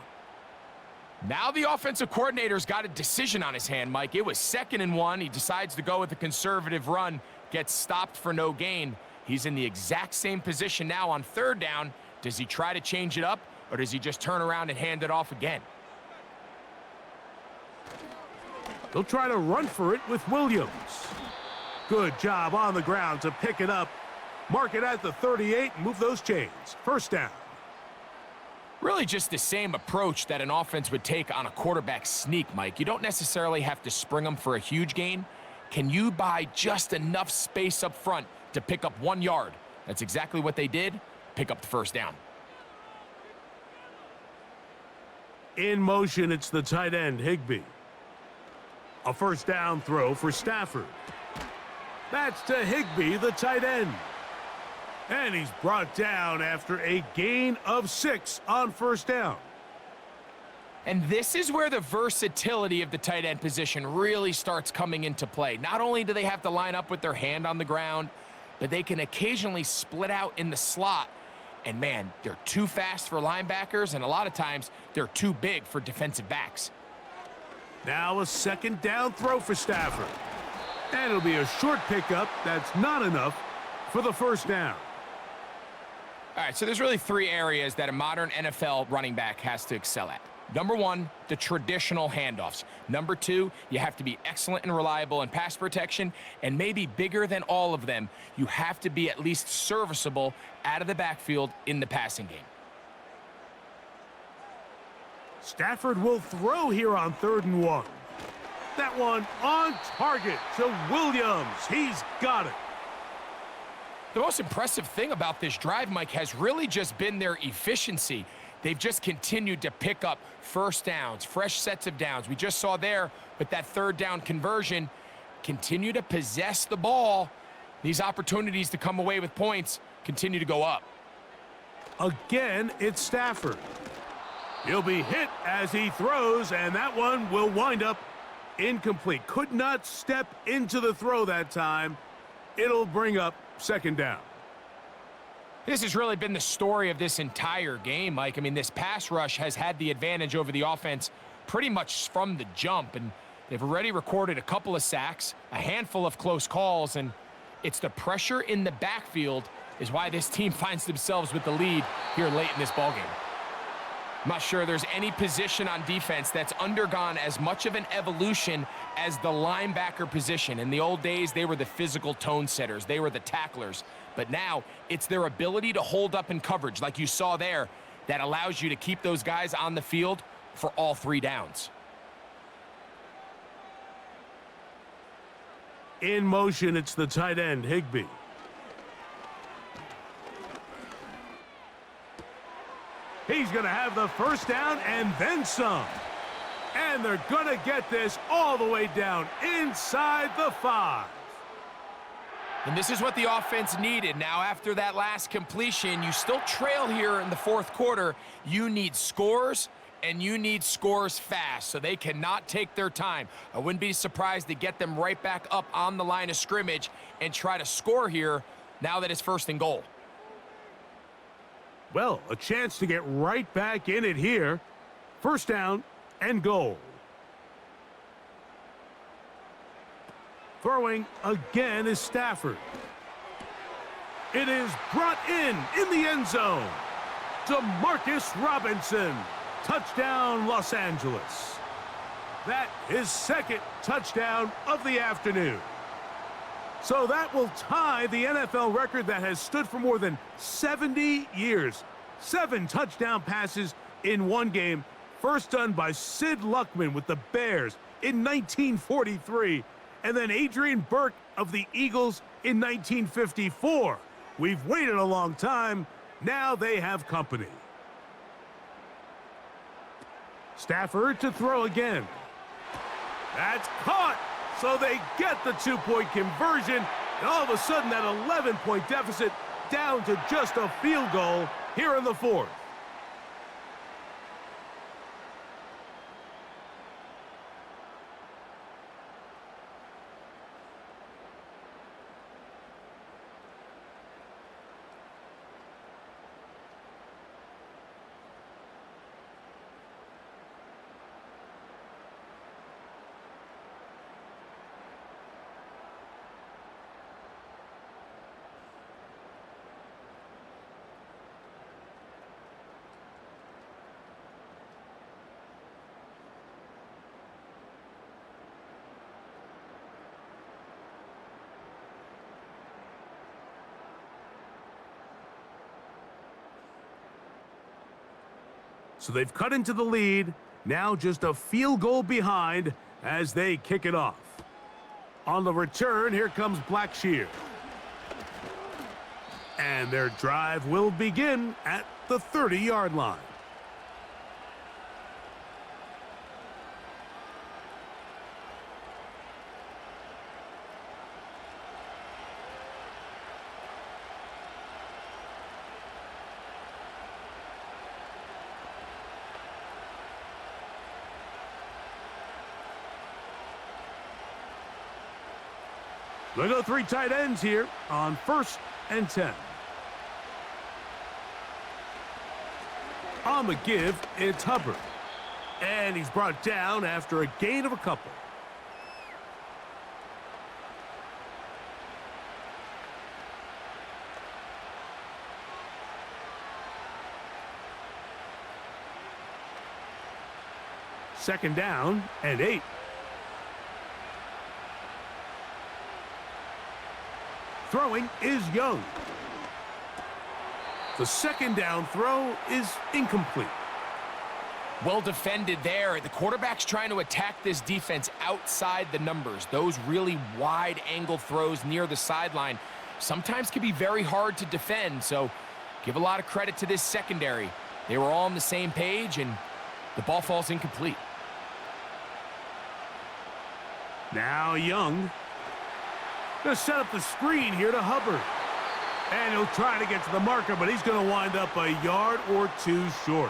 Now the offensive coordinator's got a decision on his hand, Mike. It was 2nd and 1. He decides to go with a conservative run, gets stopped for no gain. He's in the exact same position now on 3rd down. Does he try to change it up, or does he just turn around and hand it off again? They'll try to run for it with Williams. Good job on the ground to pick it up. Mark it at the 38 and move those chains. First down. Really just the same approach that an offense would take on a quarterback sneak, Mike. You don't necessarily have to spring them for a huge gain. Can you buy just enough space up front to pick up 1 yard? That's exactly what they did. Pick up the first down. In motion, it's the tight end, Higbee. A first down throw for Stafford. That's to Higbee, the tight end. And he's brought down after a gain of 6 on first down. And this is where the versatility of the tight end position really starts coming into play. Not only do they have to line up with their hand on the ground, but they can occasionally split out in the slot. And man, they're too fast for linebackers, and a lot of times they're too big for defensive backs. Now a second down throw for Stafford. And it'll be a short pickup that's not enough for the first down. All right, so there's really 3 areas that a modern NFL running back has to excel at. Number 1, the traditional handoffs. Number 2, you have to be excellent and reliable in pass protection. And maybe bigger than all of them, you have to be at least serviceable out of the backfield in the passing game. Stafford will throw here on 3rd and 1. That one on target to Williams. He's got it. The most impressive thing about this drive, Mike, has really just been their efficiency. They've just continued to pick up first downs, fresh sets of downs. We just saw there with that 3rd down conversion, continue to possess the ball. These opportunities to come away with points continue to go up. Again, it's Stafford. He'll be hit as he throws, and that one will wind up incomplete. Could not step into the throw that time. It'll bring up 2nd down. This has really been the story of this entire game, Mike. I mean, this pass rush has had the advantage over the offense pretty much from the jump, and they've already recorded a couple of sacks, a handful of close calls, and it's the pressure in the backfield is why this team finds themselves with the lead here late in this ballgame. I'm not sure there's any position on defense that's undergone as much of an evolution as the linebacker position. In the old days, they were the physical tone setters. They were the tacklers. But now, it's their ability to hold up in coverage, like you saw there, that allows you to keep those guys on the field for all 3 downs. In motion, it's the tight end, Higbee. He's going to have the first down and then some. And they're going to get this all the way down inside the 5. And this is what the offense needed. Now, after that last completion, you still trail here in the 4th quarter. You need scores, and you need scores fast, so they cannot take their time. I wouldn't be surprised to get them right back up on the line of scrimmage and try to score here now that it's 1st and goal. Well, a chance to get right back in it here. 1st down and goal. Throwing again is Stafford. It is brought in the end zone. Demarcus Robinson. Touchdown, Los Angeles. That is second touchdown of the afternoon. So that will tie the NFL record that has stood for more than 70 years. 7 touchdown passes in one game. First done by Sid Luckman with the Bears in 1943. And then Adrian Burke of the Eagles in 1954. We've waited a long time. Now they have company. Stafford to throw again. That's caught. So they get the 2-point conversion. And all of a sudden, that 11-point deficit down to just a field goal here in the fourth. So they've cut into the lead, now just a field goal behind as they kick it off. On the return, here comes Blackshear. And their drive will begin at the 30-yard line. They'll go 3 tight ends here on 1st and 10. On the give, it's Hubbard. And he's brought down after a gain of a couple. Second down and 8. Throwing is Young. The second down throw is incomplete. Well defended there. The quarterback's trying to attack this defense outside the numbers. Those really wide angle throws near the sideline sometimes can be very hard to defend, so give a lot of credit to this secondary. They were all on the same page, and the ball falls incomplete. Now Young. Going to set up the screen here to Hubbard. And he'll try to get to the marker, but he's going to wind up a yard or 2 short.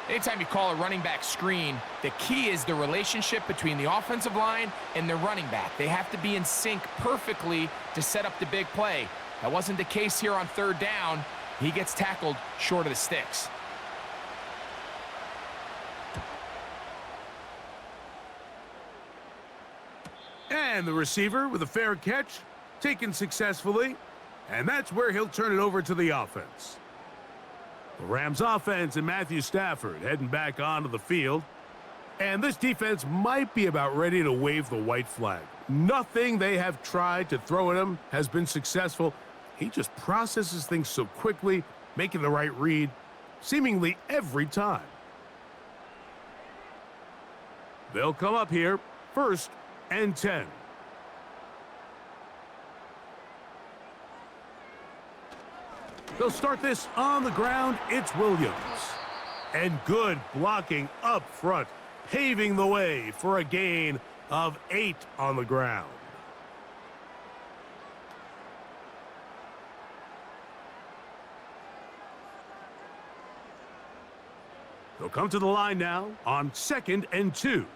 Anytime you call a running back screen, the key is the relationship between the offensive line and the running back. They have to be in sync perfectly to set up the big play. That wasn't the case here on 3rd down. He gets tackled short of the sticks. And the receiver with a fair catch, taken successfully. And that's where he'll turn it over to the offense. The Rams offense and Matthew Stafford heading back onto the field. And this defense might be about ready to wave the white flag. Nothing they have tried to throw at him has been successful. He just processes things so quickly, making the right read, seemingly every time. They'll come up here, 1st and 10. They'll start this on the ground. It's Williams. And good blocking up front, paving the way for a gain of 8 on the ground. They'll come to the line now on 2nd and 2.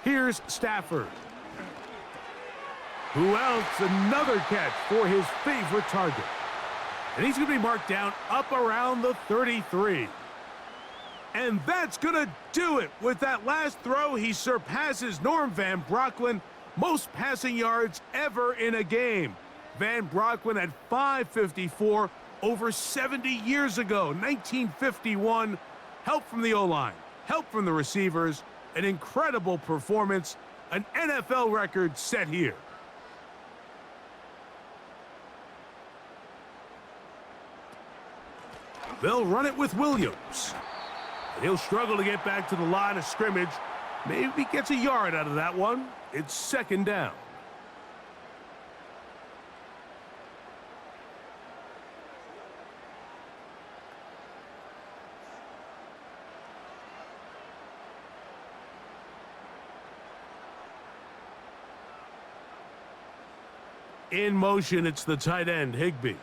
Here's Stafford. Who else? Another catch for his favorite target. And he's going to be marked down up around the 33. And that's going to do it. With that last throw, he surpasses Norm Van Brocklin, most passing yards ever in a game. Van Brocklin at 554 over 70 years ago, 1951. Help from the O-line, help from the receivers, an incredible performance, an NFL record set here. They'll run it with Williams. He'll struggle to get back to the line of scrimmage. Maybe gets a yard out of that one. It's second down. In motion, it's the tight end, Higbee.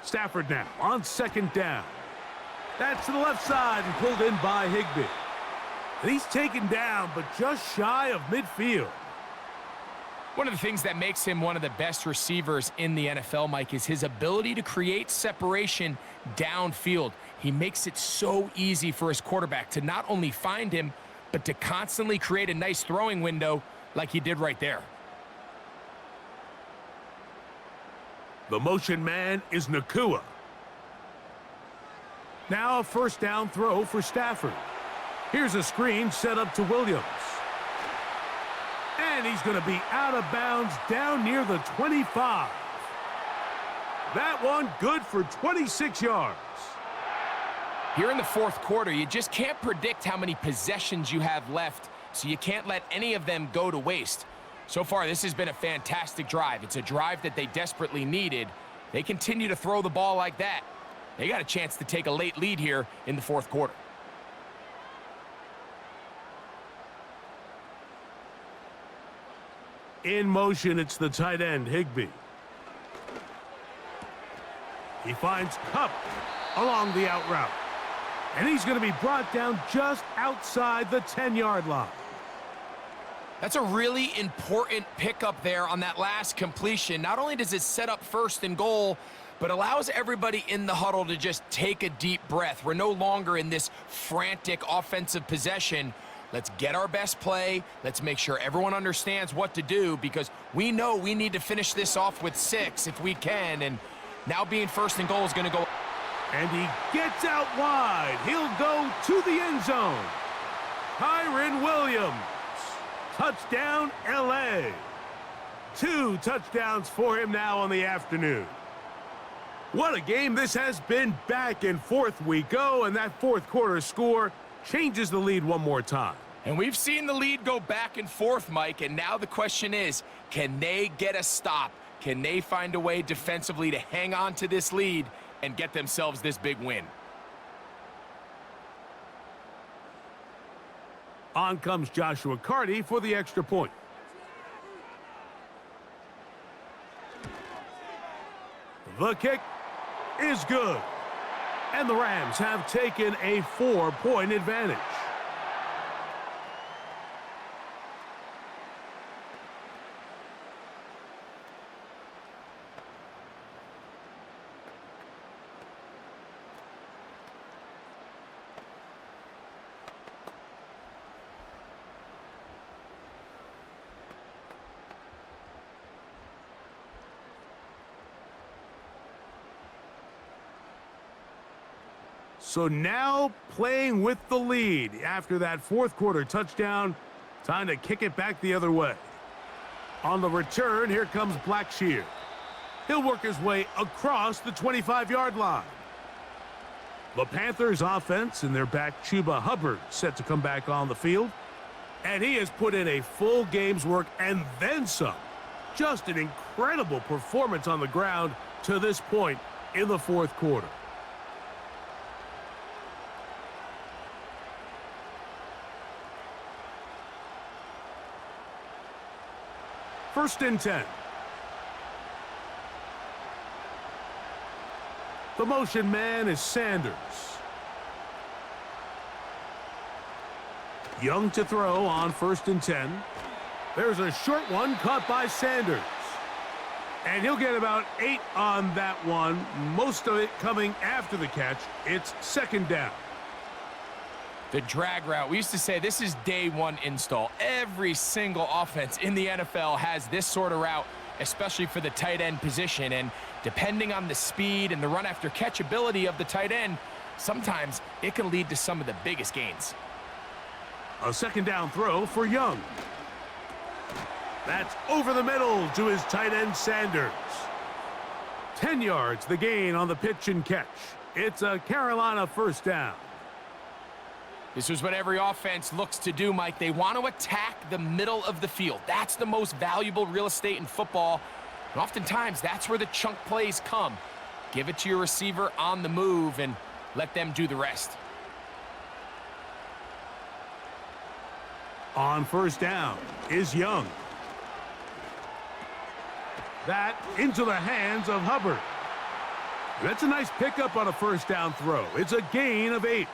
Stafford now on second down. That's to the left side and pulled in by Higbee. And he's taken down, but just shy of midfield. One of the things that makes him one of the best receivers in the NFL, Mike, is his ability to create separation downfield. He makes it so easy for his quarterback to not only find him, but to constantly create a nice throwing window like he did right there. The motion man is Nakua. Now a first down throw for Stafford. Here's a screen set up to Williams. And he's going to be out of bounds down near the 25. That one good for 26 yards. Here in the fourth quarter, you just can't predict how many possessions you have left, so you can't let any of them go to waste. So far, this has been a fantastic drive. It's a drive that they desperately needed. They continue to throw the ball like that. They got a chance to take a late lead here in the fourth quarter. In motion, it's the tight end, Higbee. He finds Kupp along the out route. And he's going to be brought down just outside the 10-yard line. That's a really important pickup there on that last completion. Not only does it set up first and goal, but allows everybody in the huddle to just take a deep breath. We're no longer in this frantic offensive possession. Let's get our best play. Let's make sure everyone understands what to do, because we know we need to finish this off with 6 if we can. And now being first and goal is going to go. And he gets out wide. He'll go to the end zone. Kyren Williams. Touchdown, L.A. 2 touchdowns for him now on the afternoon. What a game this has been. Back and forth we go, and that fourth quarter score changes the lead one more time. And we've seen the lead go back and forth, Mike, and now the question is, can they get a stop? Can they find a way defensively to hang on to this lead and get themselves this big win? On comes Joshua Carty for the extra point. The kick is good. And the Rams have taken a 4-point advantage. So now playing with the lead after that fourth quarter touchdown. Time to kick it back the other way. On the return, here comes Blackshear. He'll work his way across the 25-yard line. The Panthers offense and their back Chuba Hubbard set to come back on the field. And he has put in a full game's work and then some. Just an incredible performance on the ground to this point in the fourth quarter. First and 10. The motion man is Sanders. Young to throw on first and 10. There's a short one caught by Sanders. And he'll get about 8 on that one, most of it coming after the catch. It's second down. The drag route. We used to say this is day one install. Every single offense in the NFL has this sort of route, especially for the tight end position. And depending on the speed and the run after catch ability of the tight end, sometimes it can lead to some of the biggest gains. A second down throw for Young. That's over the middle to his tight end Sanders. 10 yards the gain on the pitch and catch. It's a Carolina first down. This is what every offense looks to do, Mike. They want to attack the middle of the field. That's the most valuable real estate in football. And oftentimes, that's where the chunk plays come. Give it to your receiver on the move and let them do the rest. On first down is Young. That into the hands of Hubbard. That's a nice pickup on a first down throw. It's a gain of 8.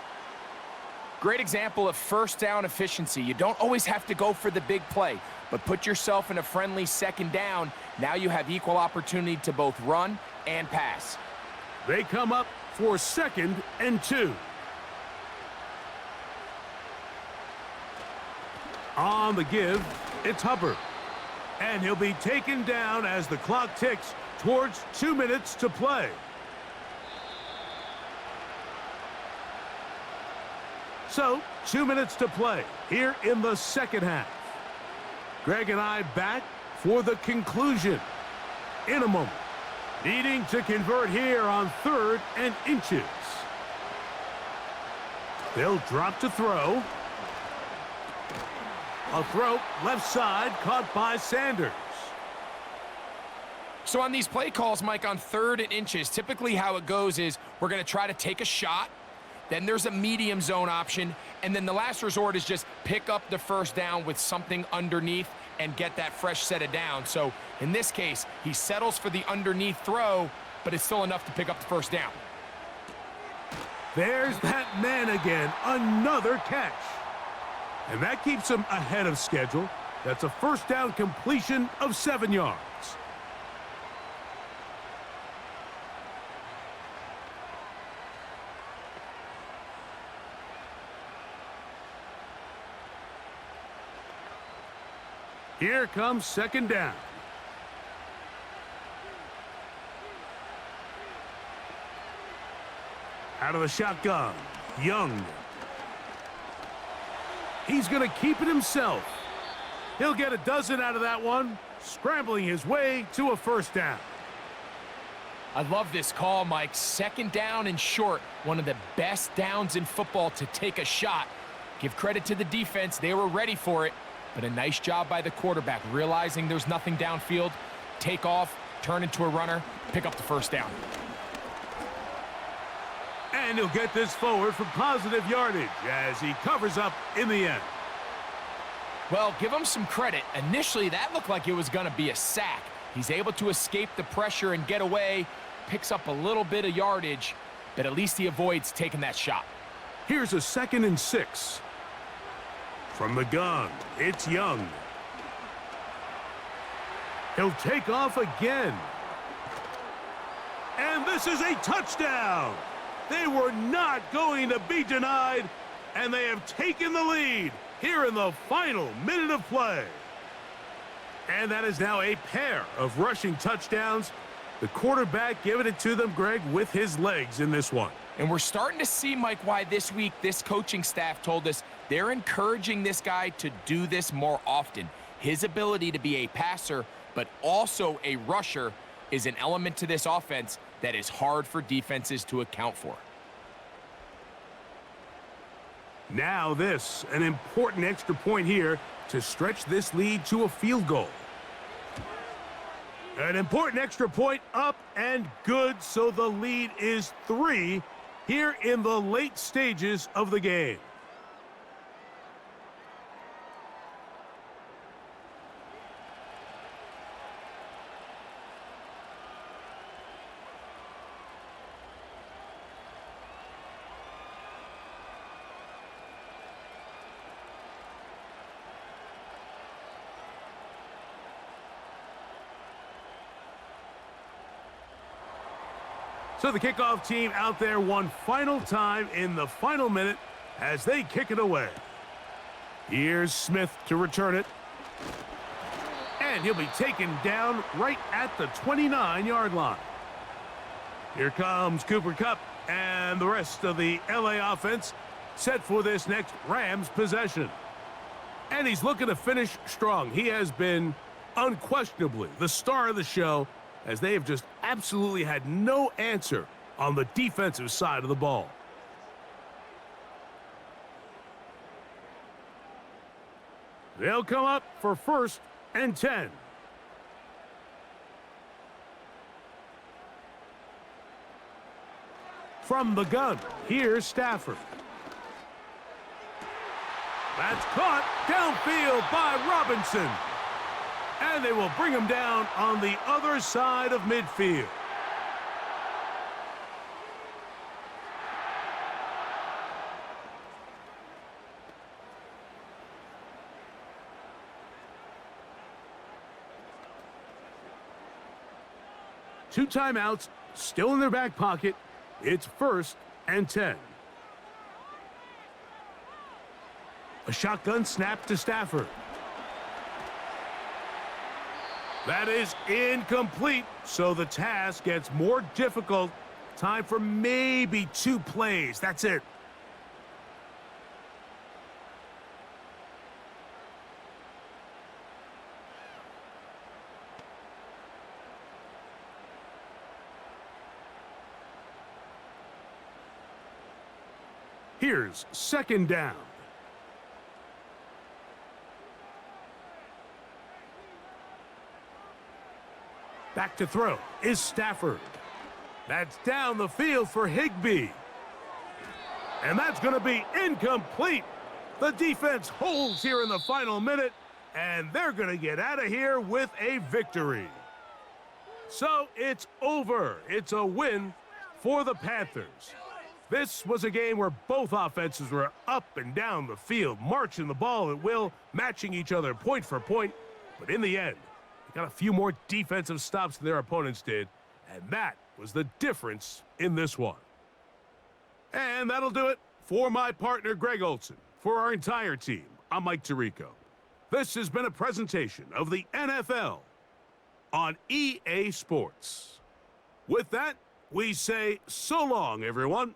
Great example of first down efficiency. You don't always have to go for the big play, but put yourself in a friendly second down. Now you have equal opportunity to both run and pass. They come up for 2nd and 2. On the give, it's Hubbard. And he'll be taken down as the clock ticks towards 2 minutes to play. So, 2 minutes to play here in the second half. Greg and I back for the conclusion in a moment. Needing to convert here on 3rd and inches. They'll drop to throw. A throw left side caught by Sanders. So on these play calls, Mike, on 3rd and inches, typically how it goes is we're going to try to take a shot. Then there's a medium zone option. And then the last resort is just pick up the first down with something underneath and get that fresh set of downs. So in this case, he settles for the underneath throw, but it's still enough to pick up the first down. There's that man again. Another catch. And that keeps him ahead of schedule. That's a first down completion of 7 yards. Here comes 2nd down. Out of the shotgun, Young. He's going to keep it himself. He'll get a dozen out of that one, scrambling his way to a first down. I love this call, Mike. 2nd down and short. One of the best downs in football to take a shot. Give credit to the defense. They were ready for it. But a nice job by the quarterback, realizing there's nothing downfield. Take off, turn into a runner, pick up the first down. And he'll get this forward for positive yardage as he covers up in the end. Well, give him some credit. Initially, that looked like it was going to be a sack. He's able to escape the pressure and get away, picks up a little bit of yardage, but at least he avoids taking that shot. Here's a 2nd and 6. From the gun, it's Young. He'll take off again. And this is a touchdown. They were not going to be denied, and they have taken the lead here in the final minute of play. And that is now a pair of rushing touchdowns. The quarterback giving it to them, Greg, with his legs in this one. And we're starting to see, Mike, why this week this coaching staff told us they're encouraging this guy to do this more often. His ability to be a passer, but also a rusher, is an element to this offense that is hard for defenses to account for. Now this, an important extra point here to stretch this lead to a field goal. An important extra point up and good, so the lead is 3 here in the late stages of the game. So the kickoff team out there one final time in the final minute as they kick it away. Here's Smith to return it. And he'll be taken down right at the 29-yard line. Here comes Cooper Kupp and the rest of the LA offense set for this next Rams possession. And he's looking to finish strong. He has been unquestionably the star of the show, as they have just absolutely had no answer on the defensive side of the ball. They'll come up for 1st and 10. From the gun, here's Stafford. That's caught downfield by Robinson. And they will bring him down on the other side of midfield. Two timeouts still in their back pocket. It's 1st and 10. A shotgun snap to Stafford. That is incomplete, so the task gets more difficult. Time for maybe 2 plays. That's it. Here's 2nd down. Back to throw is Stafford. That's down the field for Higbee. And that's going to be incomplete. The defense holds here in the final minute, and they're going to get out of here with a victory. So it's over. It's a win for the Panthers. This was a game where both offenses were up and down the field, marching the ball at will, matching each other point for point. But in the end, they got a few more defensive stops than their opponents did, and that was the difference in this one. And that'll do it for my partner, Greg Olson. For our entire team, I'm Mike Tirico. This has been a presentation of the NFL on EA Sports. With that, we say so long, everyone.